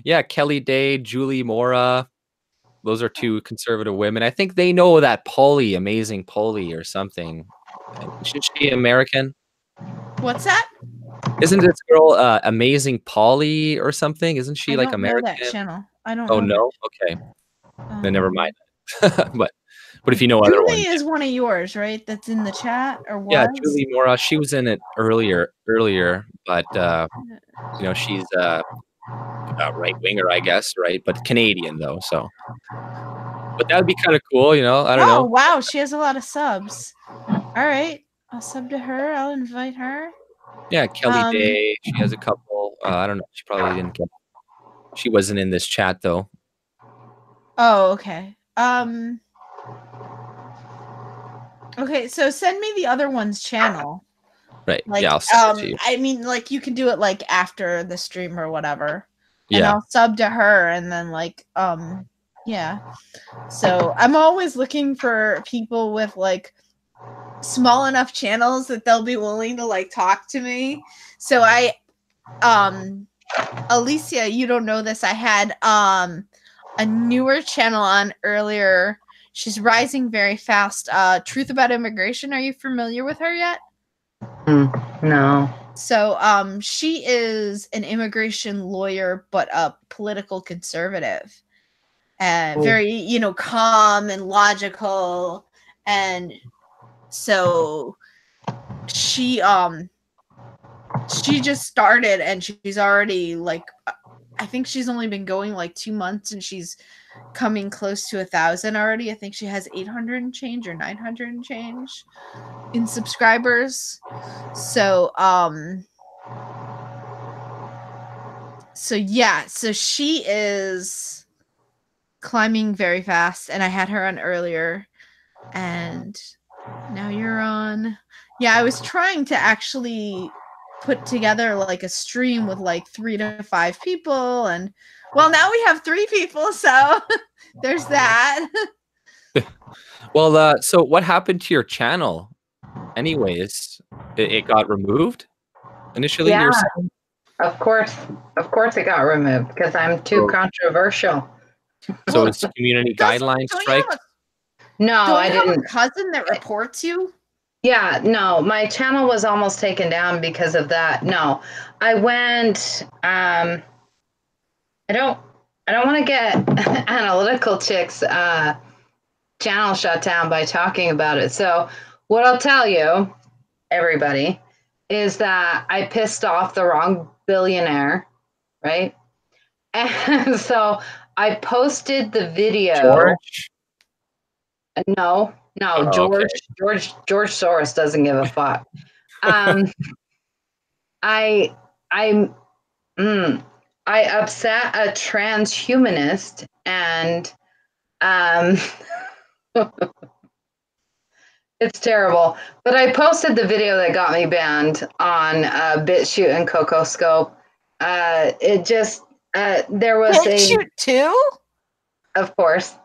Yeah, Kelly Day, Julie Mora. Those are 2 conservative women. I think they know that Polly, amazing Polly or something. Isn't she American? What's that? Isn't this girl amazing Polly or something? Isn't she I like don't know American? that channel. I don't Oh know. no? Okay. Then never mind. but if you know other ones. Julie is one of yours, right? That's in the chat or was? Yeah, Julie Mora, she was in it earlier, but you know, she's a right winger, I guess, right? But Canadian though, so. But that would be kind of cool, you know. I don't Oh, know. wow, she has a lot of subs. All right, I'll sub to her. I'll invite her. Yeah, Kelly Day. She has a couple. I don't know. She probably didn't get. She wasn't in this chat though. Oh, okay. Okay, so send me the other one's channel. Right. Like, yeah, I'll send it to you. I mean, like, you can do it like after the stream or whatever. And Yeah. I'll sub to her, and then like, yeah. So I'm always looking for people with like small enough channels that they'll be willing to like talk to me. So I, Alicia, you don't know this. I had a newer channel on earlier. She's rising very fast. Truth About Immigration. Are you familiar with her yet? No. So she is an immigration lawyer, but a political conservative. And very, you know, calm and logical. And so she just started, and she's already like, I think she's only been going like 2 months, and she's coming close to 1,000 already. I think she has 800 and change or 900 and change in subscribers. So yeah, so she is climbing very fast, and I had her on earlier, and now you're on. Yeah, I was trying to actually put together like a stream with like 3 to 5 people, and well, now we have 3 people, so there's that. Well, so what happened to your channel? Anyways, it got removed initially. Yeah, of course it got removed because I'm too controversial. So it's community guidelines strike. No, I didn't. Have a cousin that reports you? Yeah, no, my channel was almost taken down because of that. No, I went. I don't want to get analytical chicks channel shut down by talking about it. So what I'll tell you, everybody, is that I pissed off the wrong billionaire, right? And so I posted the video. George. No, no, Oh, okay. George Soros doesn't give a fuck. Um, I I I upset a transhumanist and um it's terrible. But I posted the video that got me banned on BitChute and CocoScope. It just there was BitChute too? of course.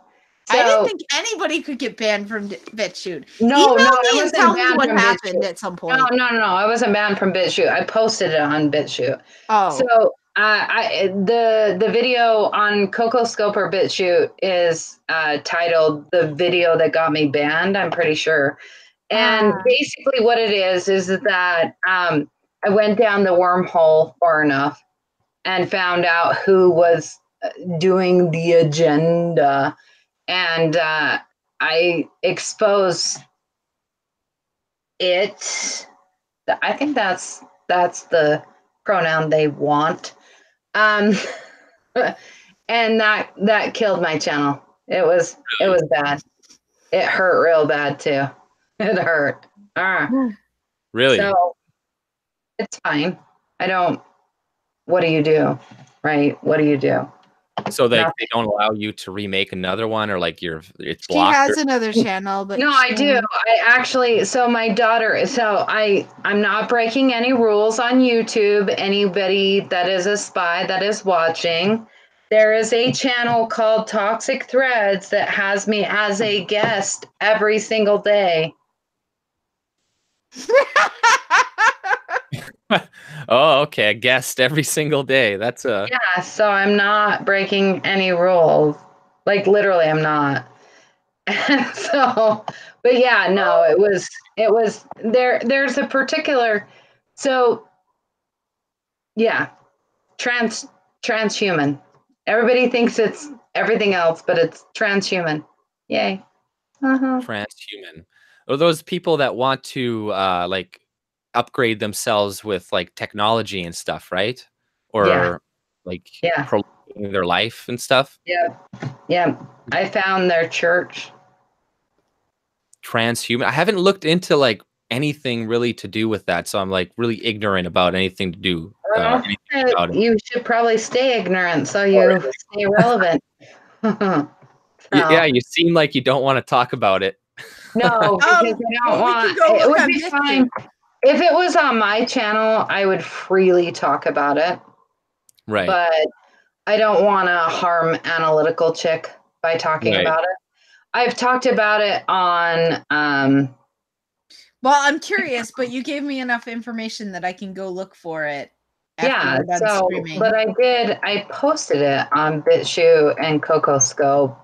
I didn't So think anybody could get banned from BitChute. no, Email I me and wasn't tell me banned what from happened BitChute. at some point. No, I wasn't banned from BitChute. I posted it on BitChute. Oh. So the video on CocoScope or BitChute is titled "The Video That Got Me Banned." I'm pretty sure. And basically, what it is that I went down the wormhole far enough and found out who was doing the agenda, and I exposed it. I think that's the pronoun they want. Um, and that killed my channel. It was bad. It hurt real bad too. It hurt. Really? So it's fine. I don't. What do you do? Right? What do you do? So they don't allow you to remake another one, or like it's She blocked? has another channel, but no, I do. I actually. So my daughter. So I'm not breaking any rules on YouTube. Anybody that is a spy that is watching, there is a channel called Toxic Threads that has me as a guest every single day. Oh, okay. A guest every single day. That's a Yeah, so I'm not breaking any rules. Like literally I'm not. So, but yeah, no, it was there's a particular so yeah, transhuman. Everybody thinks it's everything else, but it's transhuman. Yay. Uh-huh. transhuman. Or those people that want to like upgrade themselves with like technology and stuff, right? Yeah. Or like Yeah. prolonging their life and stuff. Yeah. Yeah. I found their church. Transhuman. I haven't looked into like anything really to do with that, so I'm like really ignorant about anything to do Well, anything about it. you should probably stay ignorant so you stay relevant. Yeah, So, you seem like you don't want to talk about it. no, because I don't we want. can go It look would on be BitChute. fine if it was on my channel. I would freely talk about it, Right. but I don't want to harm analytical chick by talking Right. about it. I've talked about it on. Well, I'm curious, but you gave me enough information that I can go look for it after Yeah, we're done so streaming. but I posted it on BitChute and CocoScope,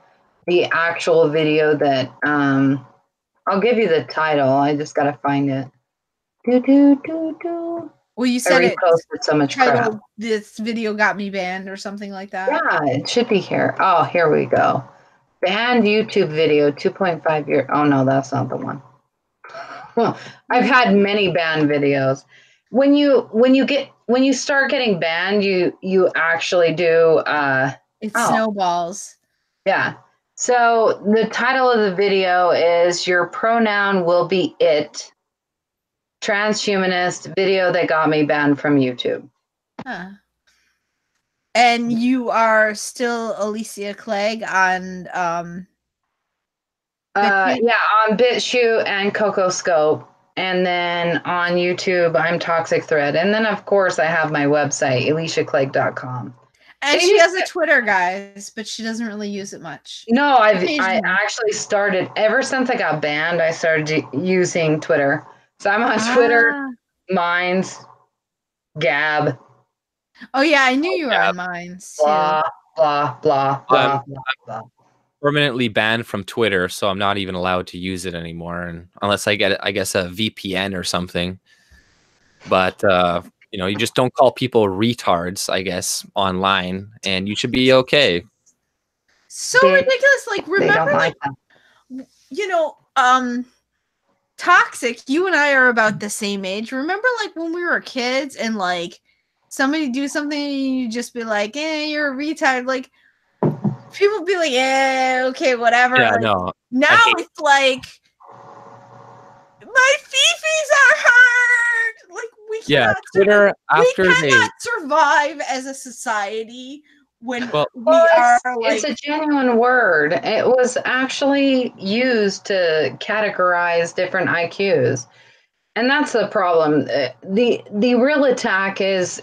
the actual video that I'll give you the title. I just gotta find it. Well, you I said it reposted so much crap. titled "This Video Got Me Banned" or something like that. Yeah, it should be here. Oh, here we go. Banned YouTube video, 2.5 year. Oh no, that's not the one. I've had many banned videos. When you start getting banned, you actually do It snowballs. yeah. So the title of the video is "Your Pronoun Will Be It." Transhumanist video that got me banned from YouTube. Huh. And you are still Alicia Clegg on BitChute? Yeah, on BitChute and CocoScope. And then on YouTube, I'm Toxic Thread. And then, of course, I have my website, EliciaClegg.com. And she has a Twitter, guys, but she doesn't really use it much. No, I actually started, ever since I got banned, I started using Twitter. So I'm on Twitter, Minds, Gab. Oh, yeah, I knew you were on Minds, too. Blah, blah, blah, blah, blah, blah. permanently banned from Twitter, so I'm not even allowed to use it anymore, and unless I get, I guess, a VPN or something. But you just don't call people retards, I guess, online, and you should be okay. So They ridiculous. Like, they don't remember, like like, that. Toxic, you and I are about the same age. Remember, like, when we were kids and, like, somebody do something and you just be like, you're a retard. Like, people be like, okay, whatever. Yeah, like, no. now it's like, my fifis are hard. Like, we cannot Twitter survive as a society when Well, we are like. It's a genuine word. It was actually used to categorize different IQs, and that's the problem. The real attack is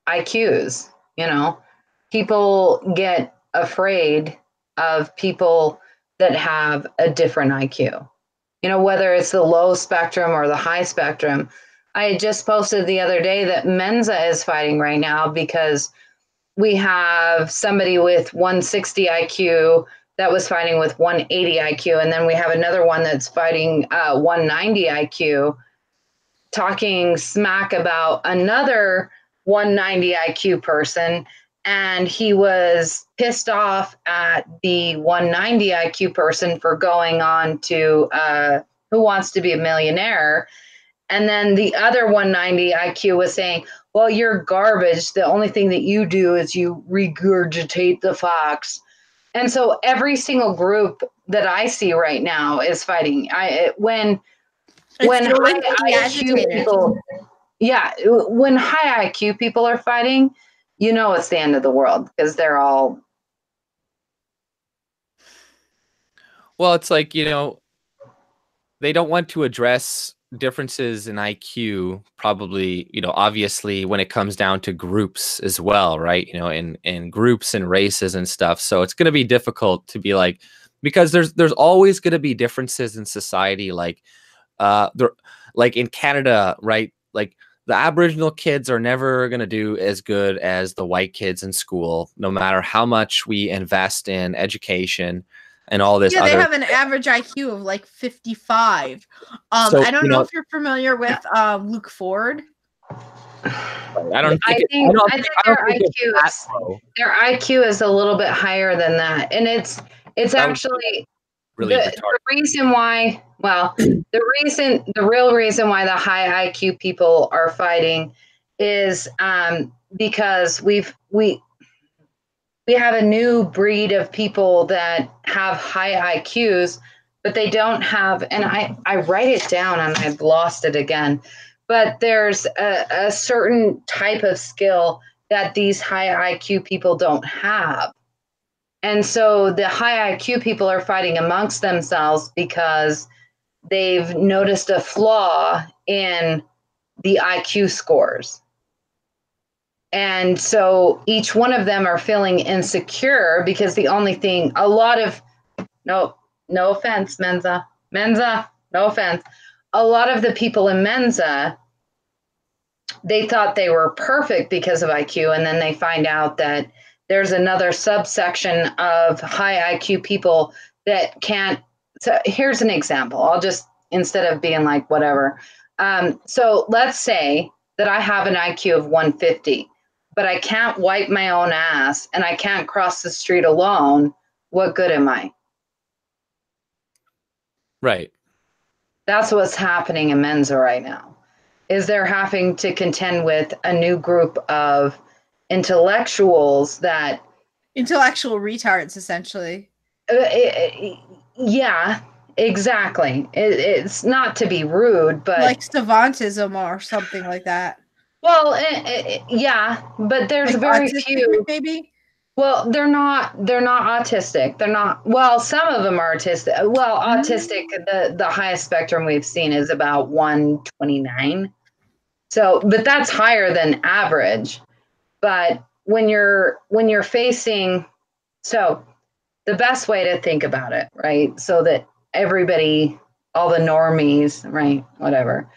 IQs. People get afraid of people that have a different IQ. Whether it's the low spectrum or the high spectrum. I just posted the other day that Mensa is fighting right now because we have somebody with 160 IQ that was fighting with 180 IQ, and then we have another one that's fighting 190 IQ, talking smack about another 190 IQ person, and he was pissed off at the 190 IQ person for going on to Who Wants to Be a Millionaire. And then the other 190 IQ was saying, well, you're garbage. The only thing that you do is you regurgitate the facts. And so every single group that I see right now is fighting. When high IQ people, when high IQ people are fighting, it's the end of the world because they're all. Well, it's like, they don't want to address differences in IQ, probably, obviously when it comes down to groups as well, right? In groups and races and stuff. So it's going to be difficult to be like, because there's always going to be differences in society, like like in Canada, right? Like the Aboriginal kids are never going to do as good as the white kids in school, no matter how much we invest in education and all this. Yeah, they have an average IQ of like 55. So, I don't know if you're familiar with Luke Ford. I think their IQ is a little bit higher than that, and it's actually really the reason why. Well, the real reason why the high IQ people are fighting is because we have a new breed of people that have high IQs, but they don't have. And I write it down and I've lost it again. But there's a certain type of skill that these high IQ people don't have. And so the high IQ people are fighting amongst themselves because they've noticed a flaw in the IQ scores. And so each one of them are feeling insecure because the only thing, no offense, Mensa, no offense. A lot of the people in Mensa, they thought they were perfect because of IQ, and then they find out that there's another subsection of high IQ people that can't. So here's an example. I'll just, instead of being like whatever. So let's say that I have an IQ of 150, but I can't wipe my own ass and I can't cross the street alone. What good am I? Right. That's what's happening in Mensa right now. Is they're having to contend with a new group of intellectual retards, essentially. Yeah, exactly. It's not to be rude, but like savantism or something like that. Well, yeah, but there's like very few. Maybe. Well, they're not autistic. They're not. Well, some of them are autistic. Well, autistic. The highest spectrum we've seen is about 129. So, but that's higher than average. But when you're facing, so the best way to think about it, right? So that everybody, all the normies, right? Whatever.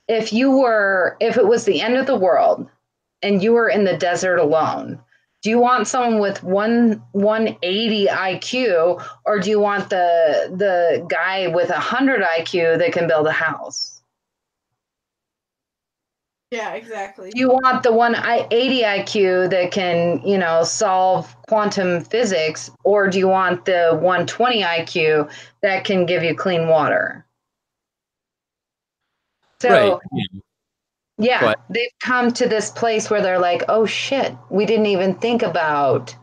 If it was the end of the world and you were in the desert alone, Do you want someone with 180 IQ, or do you want the guy with 100 IQ that can build a house? Yeah, exactly. Do you want the 180 IQ that can, solve quantum physics, or do you want the 120 IQ that can give you clean water? Right. So, Yeah. Go yeah, ahead. they've come to this place where they're like, oh shit, we didn't even think about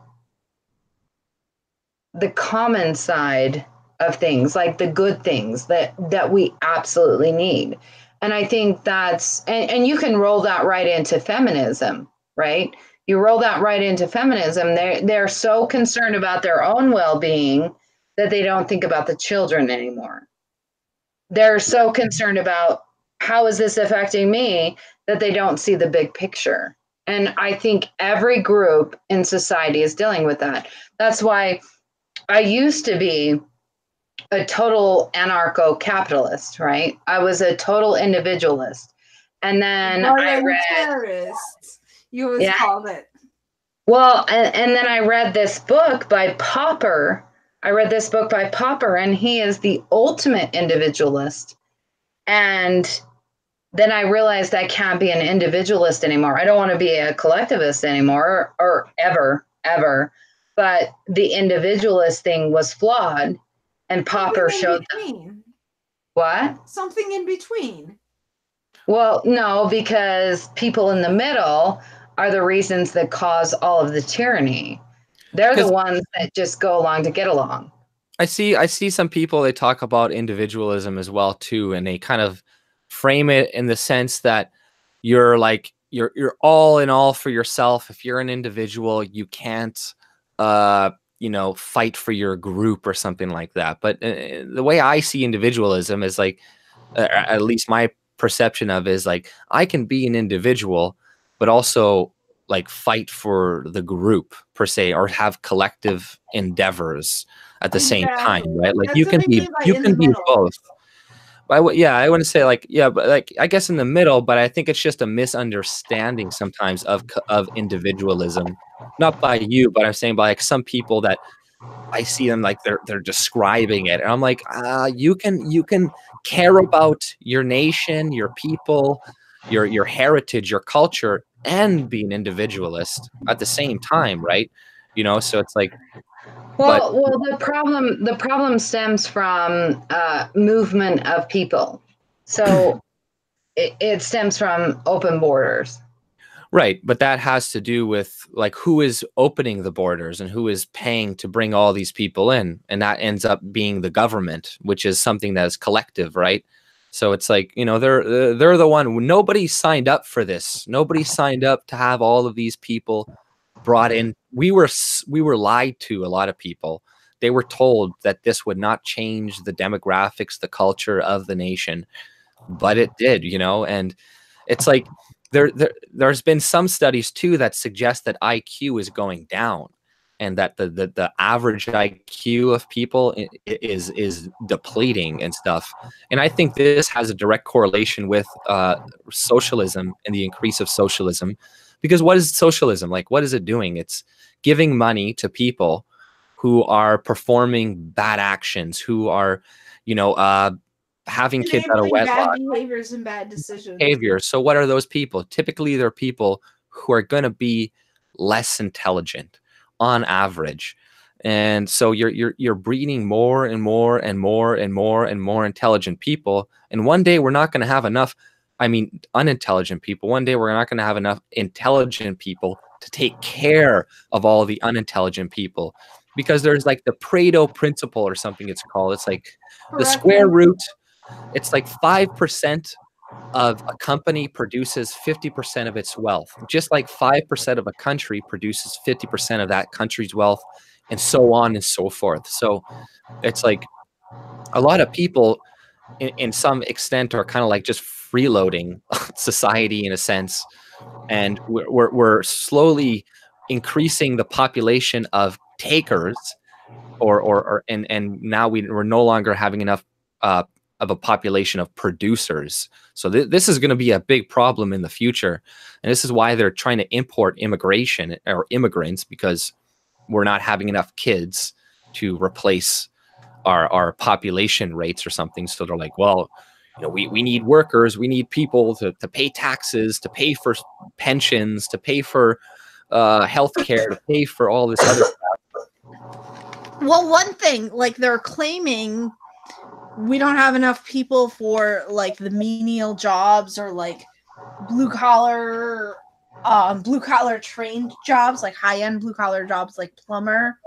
the common side of things, like the good things that we absolutely need. And I think and you can roll that right into feminism, right? You roll that right into feminism. They're so concerned about their own well-being that they don't think about the children anymore. They're so concerned about how is this affecting me that they don't see the big picture. And I think every group in society is dealing with that. That's why I used to be a total anarcho-capitalist, right? I was a total individualist. And then I read, Terrorists. You always yeah, called it. well, and then I read this book by Popper. I read this book by Popper, and he is the ultimate individualist. And then I realized I can't be an individualist anymore. I don't want to be a collectivist anymore, or ever. But the individualist thing was flawed, and Popper showed between. What? Something in between. Well, no, because people in the middle are the reasons that cause all of the tyranny. They're the ones that just go along to get along. I see some people, they talk about individualism as well too, and they kind of frame it in the sense that you're like you're all in all for yourself. If you're an individual, you can't fight for your group or something like that. But the way I see individualism is like, at least my perception of it is like, I can be an individual but also like fight for the group per se, or have collective endeavors at the same time, right? Like you can be both. Yeah, I wouldn't say like, yeah, but like I guess in the middle, but I think it's just a misunderstanding sometimes of individualism, not by you, but I'm saying by like some people that I see them like they're describing it, and I'm like, you can care about your nation, your people, your heritage, your culture, and be an individualist at the same time, right? So it's like, but Well, the problem stems from movement of people. So it stems from open borders. right, but that has to do with like who is opening the borders and who is paying to bring all these people in, and that ends up being the government, which is something that is collective, right? So it's like, they're the one. Nobody signed up for this. Nobody signed up to have all of these people brought in. We were lied to. A lot of people, they were told that this would not change the demographics, the culture of the nation, but it did, and it's like there's been some studies too that suggest that IQ is going down, and that the average IQ of people is depleting and stuff. And I think this has a direct correlation with socialism and the increase of socialism, because what is socialism like? What is it doing? It's giving money to people who are performing bad actions, who are, having kids out of wedlock, bad behaviors and bad decisions. behavior. So what are those people? Typically, they're people who are going to be less intelligent on average. And so you're breeding more and more and more and more and more intelligent people. And one day we're not going to have enough, unintelligent people. One day we're not going to have enough intelligent people to take care of all the unintelligent people, because there's like the Pareto principle or something it's called. It's like the square root. It's like 5% of a company produces 50% of its wealth, just like 5% of a country produces 50% of that country's wealth, and so on and so forth. So it's like a lot of people in some extent are kind of like just freeloading society in a sense, and we're slowly increasing the population of takers, and now we're no longer having enough of a population of producers. So this is going to be a big problem in the future. And this is why they're trying to import immigration or immigrants, because we're not having enough kids to replace our population rates or something. So they're like, well, you know, we need workers, we need people to pay taxes, to pay for pensions, to pay for healthcare, to pay for all this other stuff. Well, one thing, like, they're claiming we don't have enough people for like the menial jobs or like blue collar trained jobs, like high-end blue collar jobs like plumber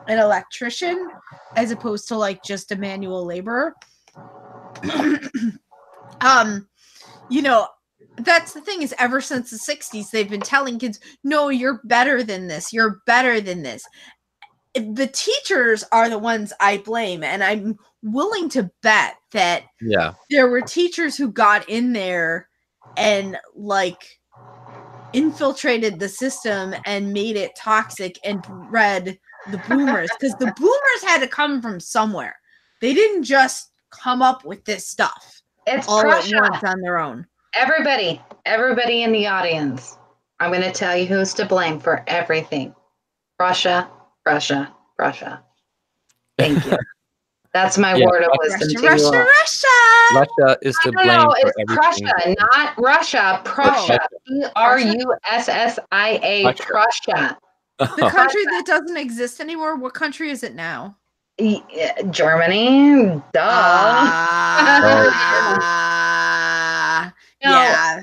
and electrician, as opposed to like just a manual laborer. You know, that's the thing, is ever since the 60s they've been telling kids, no, you're better than this, you're better than this. The teachers are the ones I blame, and I'm willing to bet that there were teachers who got in there and like infiltrated the system and made it toxic and bred the boomers, because the boomers had to come from somewhere. They didn't just come up with this stuff It's all Prussia. at once on their own. Everybody in the audience, I'm going to tell you who's to blame for everything. Prussia. Thank you. That's my word of wisdom to you all. Russia is to blame No, for it's everything. Prussia, not Russia. Prussia. Prussia. Prussia. The country that doesn't exist anymore. What country is it now? Germany. Duh. Yeah.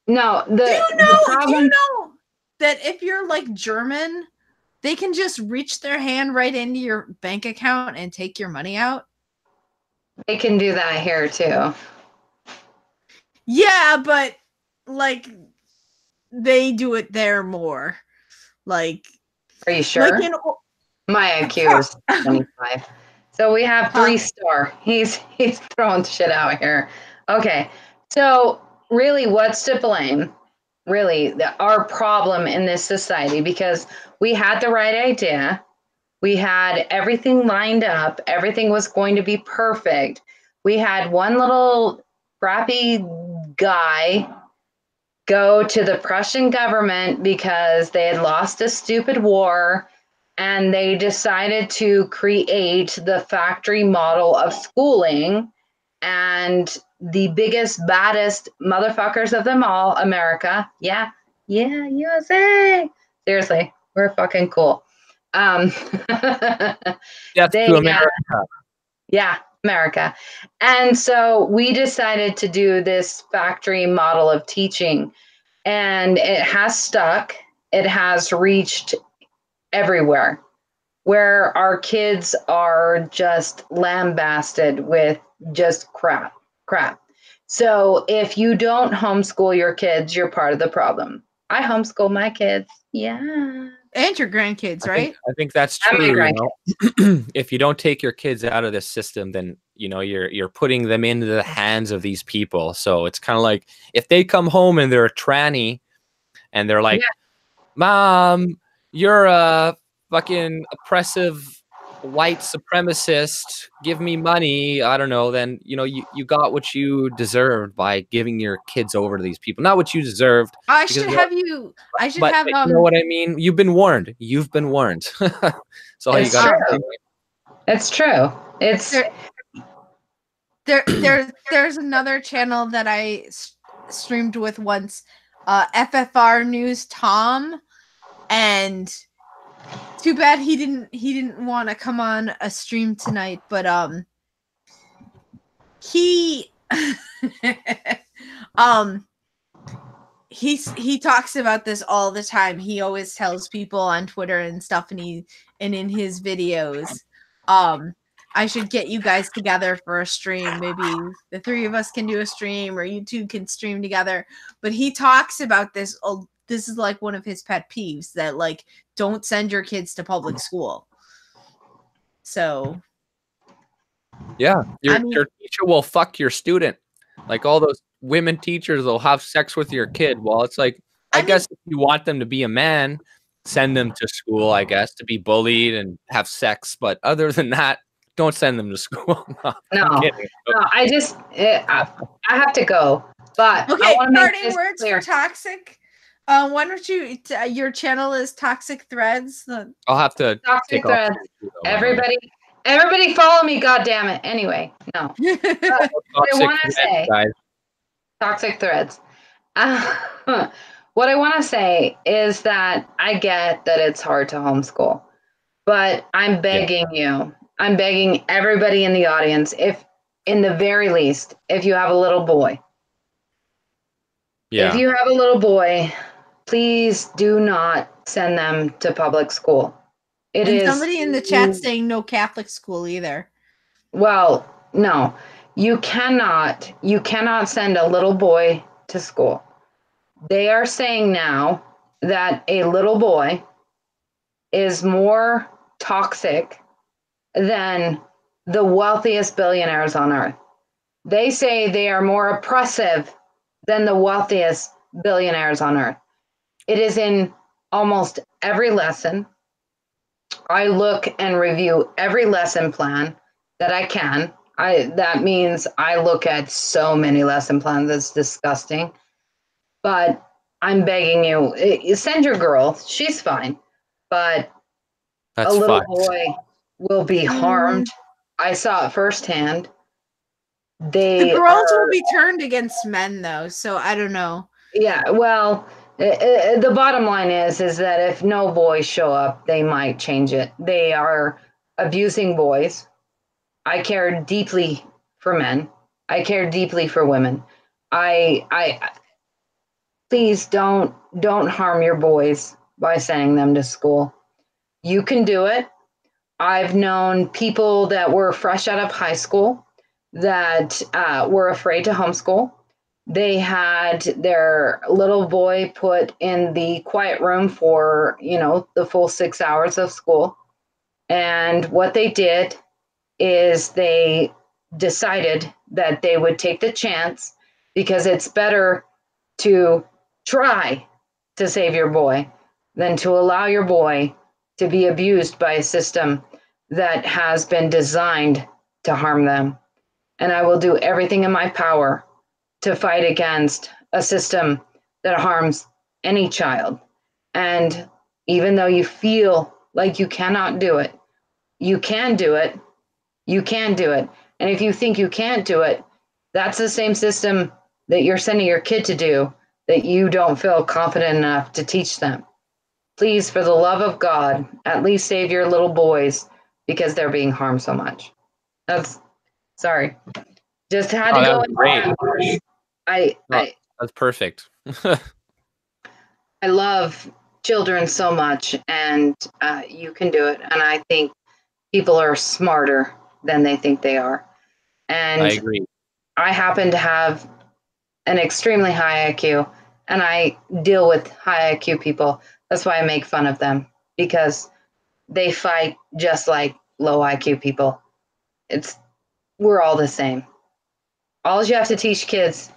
No. Do you know that if you're like German, they can just reach their hand right into your bank account and take your money out? They can do that here too. Yeah, but like they do it there more. Like, are you sure? Like my IQ is 25. So we have 3-star. He's throwing shit out here. Okay. So really, what's to blame? Really, our problem in this society, because we had the right idea. We had everything lined up. Everything was going to be perfect. We had one little crappy guy go to the Prussian government because they had lost a stupid war, and they decided to create the factory model of schooling. And the biggest, baddest motherfuckers of them all, America. Yeah, USA. Seriously, we're fucking cool. Death to America. America. And so we decided to do this factory model of teaching, and it has stuck. It has reached everywhere, where our kids are just lambasted with just crap. So if you don't homeschool your kids, you're part of the problem. I homeschool my kids. Yeah. And your grandkids, right? I think that's true. You know? If you don't take your kids out of this system, then you know you're putting them into the hands of these people. So it's kind of like if they come home and they're a tranny, and they're like, "Mom, you're a fucking oppressive white supremacist, give me money." I don't know. Then you know you got what you deserved by giving your kids over to these people. Not what you deserved. I should have you. I should have. You know what I mean? You've been warned. You've been warned. So you got. It's true. It's there's another channel that I streamed with once, FFR News Tom, and too bad he didn't want to come on a stream tonight, but he he talks about this all the time. He always tells people on Twitter and stuff, and in his videos. I should get you guys together for a stream. Maybe the three of us can do a stream, or you two can stream together. But he talks about this. This is like one of his pet peeves, that like, don't send your kids to public school. So yeah, your teacher will fuck your student. Like all those women teachers will have sex with your kid. Well, it's like, I guess if you want them to be a man, send them to school, I guess, to be bullied and have sex. But other than that, Don't send them to school. No, No, I'm kidding. no, I have to go. But I Okay, want to make parting this words clear. for toxic. Why don't you? Your channel is Toxic Threads. I'll have to Toxic take off. threads. Everybody follow me, God damn it. Anyway, no. What I want to say, guys. toxic threads. What I want to say is that I get that it's hard to homeschool, but I'm begging you, I'm begging everybody in the audience, if in the very least, if you have a little boy, if you have a little boy, please do not send them to public school. It and is somebody in the chat saying no Catholic school either. Well, no, you cannot send a little boy to school. They are saying now that a little boy is more toxic than the wealthiest billionaires on earth. They say they are more oppressive than the wealthiest billionaires on earth. It is in almost every lesson. I look and review every lesson plan that I can. That means I look at so many lesson plans. It's disgusting. But I'm begging you, send your girl. She's fine. But That's a little fine. boy will be harmed. I saw it firsthand. The girls will be turned against men, though. So I don't know. Yeah, well, the bottom line is that if no boys show up, they might change it. They are abusing boys. I care deeply for men. I care deeply for women. I please don't harm your boys by sending them to school. You can do it. I've known people that were fresh out of high school that were afraid to homeschool. They had their little boy put in the quiet room for, the full 6 hours of school. And what they did is they decided that they would take the chance, because it's better to try to save your boy than to allow your boy to be abused by a system that has been designed to harm them. And I will do everything in my power to fight against a system that harms any child. And even though you feel like you cannot do it, you can do it. You can do it. And if you think you can't do it, that's the same system that you're sending your kid to do that you don't feel confident enough to teach them. Please, for the love of God, at least save your little boys, because they're being harmed so much. Sorry. Just had to go. Great. That's perfect. I love children so much, and you can do it. And I think people are smarter than they think they are. And I agree. I happen to have an extremely high IQ, and I deal with high IQ people. That's why I make fun of them, because they fight just like low IQ people. We're all the same. All you have to teach kids: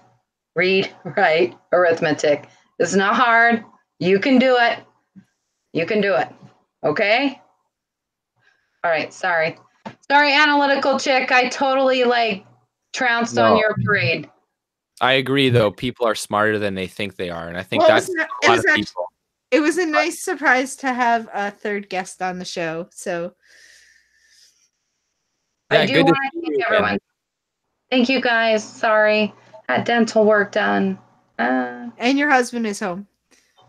read, write, arithmetic. It's not hard. You can do it. You can do it. Okay? All right, sorry. Sorry, analytical chick. I totally trounced on your parade. I agree, though. People are smarter than they think they are, and I think that's a lot of people. It was a nice surprise to have a third guest on the show. So I do want to thank everyone. Thank you, guys. Sorry, had dental work done. And your husband is home.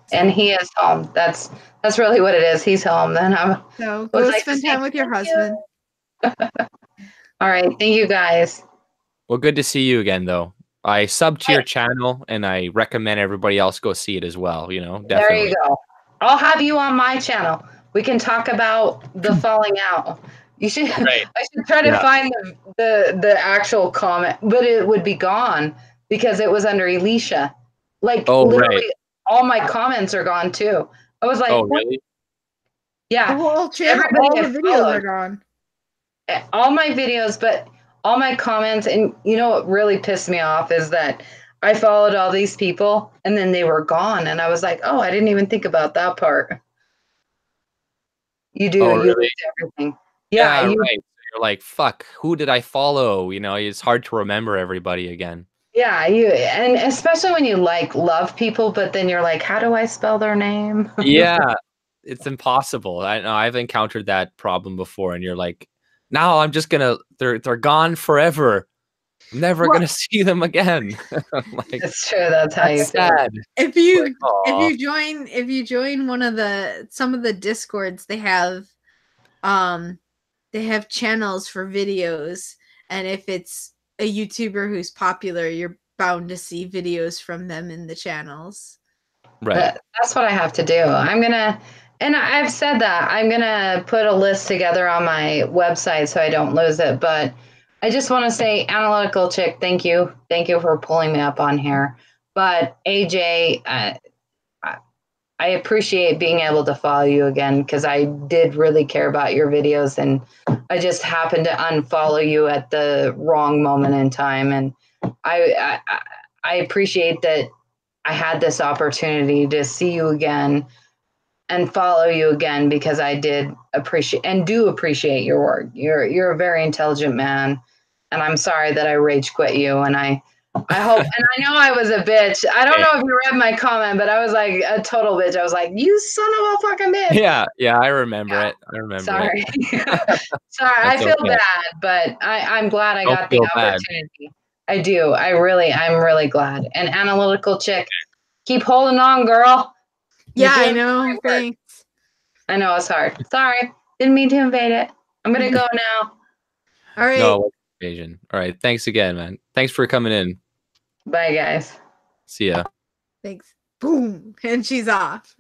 So. And he is home. That's really what it is. He's home. Then so go spend time with your husband. All right. Thank you, guys. Well, good to see you again, though. I subbed to your channel, and I recommend everybody else go see it as well. Definitely. There you go. I'll have you on my channel. We can talk about the falling out. You should. Right. I should try to find the actual comment, but it would be gone because it was under Alicia. Literally, all my comments are gone too. I was like, "Oh, really?" Yeah. The whole channel, all the videos are gone. All my videos, but all my comments, and what really pissed me off is that I followed all these people and then they were gone, and I was like, oh, I didn't even think about that part. You do. Oh, you really? lose everything. Yeah, right. you're like, fuck, who did I follow? You know, it's hard to remember everybody again. Yeah, and especially when you like love people, but then you're like, how do I spell their name? Yeah, it's impossible. I know I've encountered that problem before, and you're like, now I'm just gonna they're gone forever. I'm never Well, gonna see them again. Like, It's true. That's how you that's feel. sad. if Like, you aw. if you join one of some of the discords, um they have channels for videos, and if it's a YouTuber who's popular, you're bound to see videos from them in the channels. Right. That's what I have to do. And I've said that I'm gonna put a list together on my website so I don't lose it. But I just want to say, Analytical Chick, thank you for pulling me up on here. But AJ, I appreciate being able to follow you again because I did really care about your videos, and I just happened to unfollow you at the wrong moment in time. And I appreciate that I had this opportunity to see you again and follow you again because I did appreciate and do appreciate your work. You're a very intelligent man, and I'm sorry that I rage quit you. And I hope, and I know I was a bitch. I don't know if you read my comment, but I was like a total bitch. I was like, "You son of a fucking bitch." Yeah, I remember it. I remember Sorry. it. Sorry, I That's feel okay. bad, but I'm glad I Don't got the feel bad. opportunity. I do. I'm really glad. And Analytical Chick, keep holding on, girl. You're Yeah, I doing know. great work. Thanks. I know it's hard. Sorry, didn't mean to invade it. I'm gonna go now. All right. No invasion. All right. Thanks again, man. Thanks for coming in. Bye, guys. See ya. Thanks. Boom. And she's off.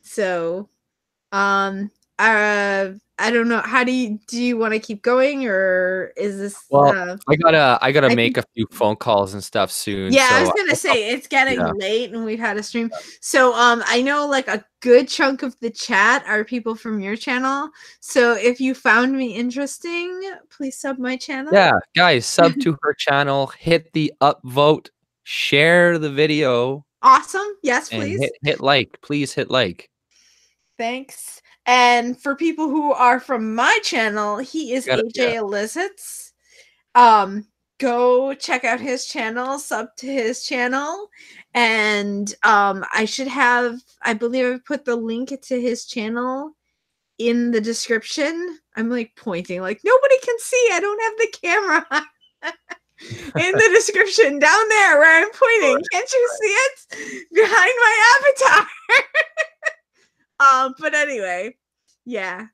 So, I don't know. How do you want to keep going, or is this Well, I gotta I make think, a few phone calls and stuff soon. yeah, I So was gonna say it's getting yeah. late and we've had a stream. So I know like a good chunk of the chat are people from your channel. So if you found me interesting, please sub my channel. Yeah, guys, sub to her channel, hit the upvote, share the video, Awesome. Yes, and please. hit like. Please hit like. Thanks. And for people who are from my channel, he is AJ Elicits. Go check out his channel, sub to his channel, and I believe I put the link to his channel in the description. I'm like pointing, like nobody can see. I don't have the camera. In the description down there where I'm pointing. Can't you see it? Behind my avatar. But anyway, yeah.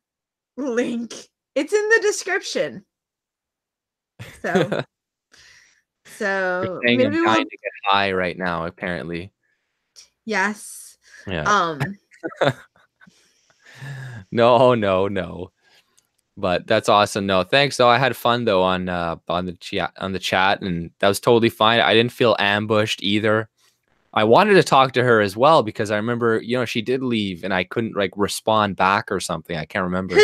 Link. It's in the description. So You're saying I'm dying to get high right now, apparently. Yes. Yeah. No. But that's awesome. No, thanks though. I had fun though on the chat, and that was totally fine. I didn't feel ambushed either. I wanted to talk to her as well because I remember, she did leave and I couldn't like respond back or something. I can't remember.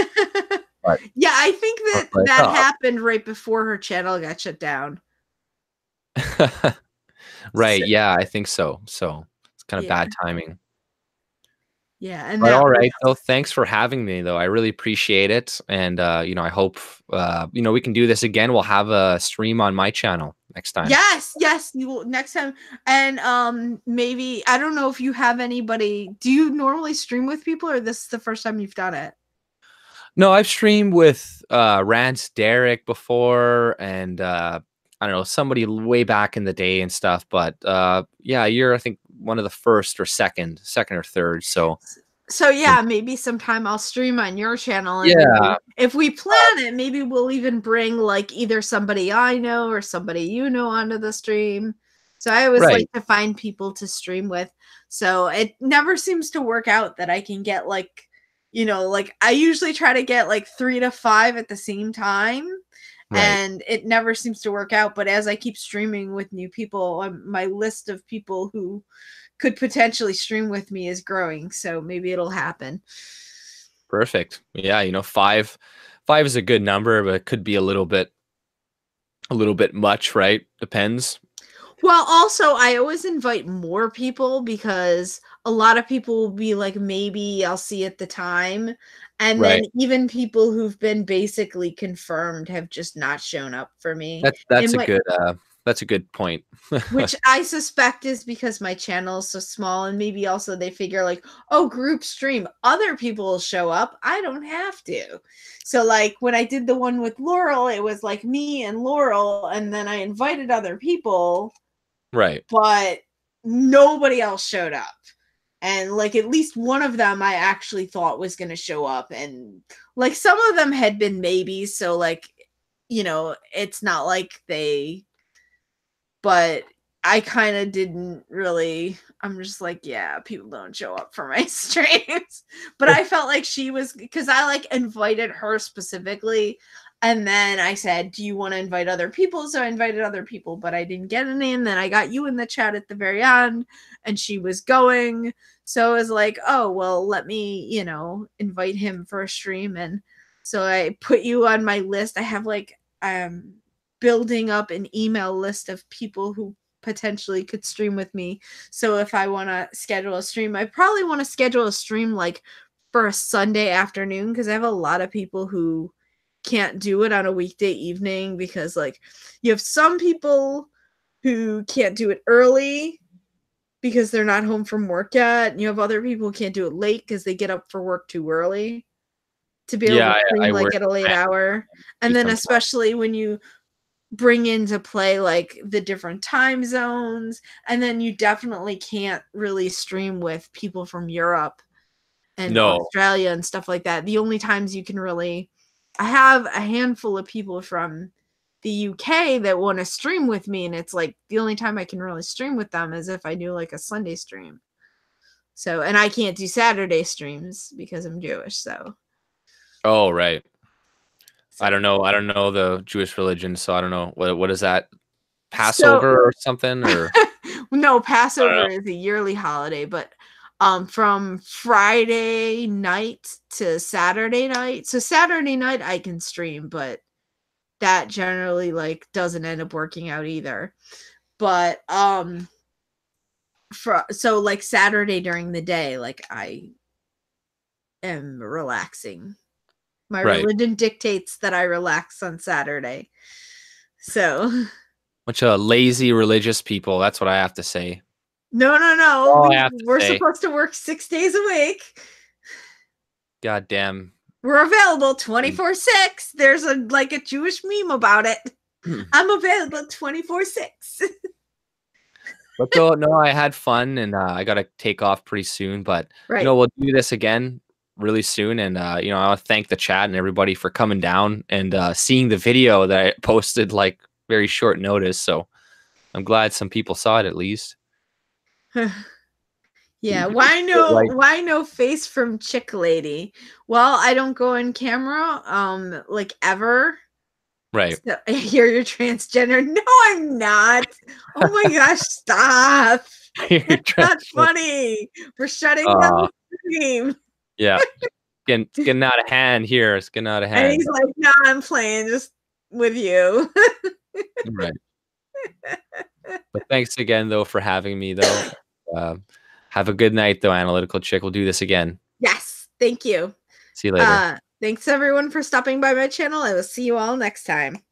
But yeah, I think like, that happened right before her channel got shut down. Right. So, yeah, I think so. So it's kind of bad timing. Yeah, and but all right. So thanks for having me, though. I really appreciate it, and I hope we can do this again. We'll have a stream on my channel next time. Yes, you will next time. And maybe I don't know if you have anybody. Do you normally stream with people, or this is the first time you've done it? No, I've streamed with Rance Derek before, and I don't know, somebody way back in the day and stuff. But yeah, you're I think one of the first or second or third. So yeah, maybe sometime I'll stream on your channel. And yeah, if we plan it, maybe we'll even bring like either somebody I know or somebody you know onto the stream. So I always like to find people to stream with. So it never seems to work out that I can get like, like I usually try to get like 3 to 5 at the same time. Right. And it never seems to work out. But as I keep streaming with new people, my list of people who could potentially stream with me is growing. So maybe it'll happen. Perfect. Yeah, 5 is a good number, but it could be a little bit much, right? Depends. Well, also, I always invite more people because a lot of people will be like, maybe I'll see at the time. And then Right. even people who've been basically confirmed have just not shown up for me. It That's a might, good point. which I suspect is because my channel is so small, and maybe also they figure like, oh, group stream, other people will show up. I don't have to. So like when I did the one with Laurel, it was like me and Laurel, and then I invited other people, Right. but nobody else showed up. And like at least one of them I actually thought was going to show up, and like some of them had been maybes, so like, you know, it's not like they, but I kind of didn't really. I'm just like, yeah, people don't show up for my streams. But I felt like she was, because I like invited her specifically. And then I said, do you want to invite other people? So I invited other people, but I didn't get any. And then I got you in the chat at the very end, and she was going. So I was like, oh, well, let me, you know, invite him for a stream. And so I put you on my list. I have like, building up an email list of people who potentially could stream with me. So if I want to schedule a stream, I probably want to schedule a stream like for a Sunday afternoon, because I have a lot of people who can't do it on a weekday evening, because like you have some people who can't do it early because they're not home from work yet, and you have other people who can't do it late because they get up for work too early to be able Yeah, to stream I like work at a late hour. And then sometimes. especially when you bring into play like the different time zones, and then you definitely can't really stream with people from Europe and No. Australia and stuff like that. The only times you can really, I have a handful of people from the UK that want to stream with me, and it's like the only time I can really stream with them is if I do like a Sunday stream. So, and I can't do Saturday streams because I'm Jewish, so Oh, right. so, I don't know the Jewish religion, so I don't know what is that, so Passover or something, or no, I don't know. Passover is a yearly holiday, but from Friday night to Saturday night. So Saturday night I can stream, but that generally like doesn't end up working out either. But so like Saturday during the day, like I am relaxing. My Right. religion dictates that I relax on Saturday. So Bunch of lazy religious people. That's what I have to say. no. All I have to We're say. supposed to work 6 days a week. God damn. We're available 24/6. There's a like a Jewish meme about it. I'm available 24/6. But though, no, I had fun, and I gotta take off pretty soon. But Right. we'll do this again really soon. And I want to thank the chat and everybody for coming down and seeing the video that I posted like very short notice. So I'm glad some people saw it at least. Yeah, Like, why no face from Chick Lady? Well, I don't go on camera like ever. right. So, I hear you're transgender. No, I'm not. Oh my gosh, stop. It's not funny. We're shutting down Uh, the stream. yeah. It's getting out of hand here. It's getting out of And hand. he's like, no, I'm playing just with you. Right. But thanks again, though, for having me, though. Have a good night, though, Analytical Chick. We'll do this again. Yes, thank you. See you later. Thanks everyone for stopping by my channel. I will see you all next time.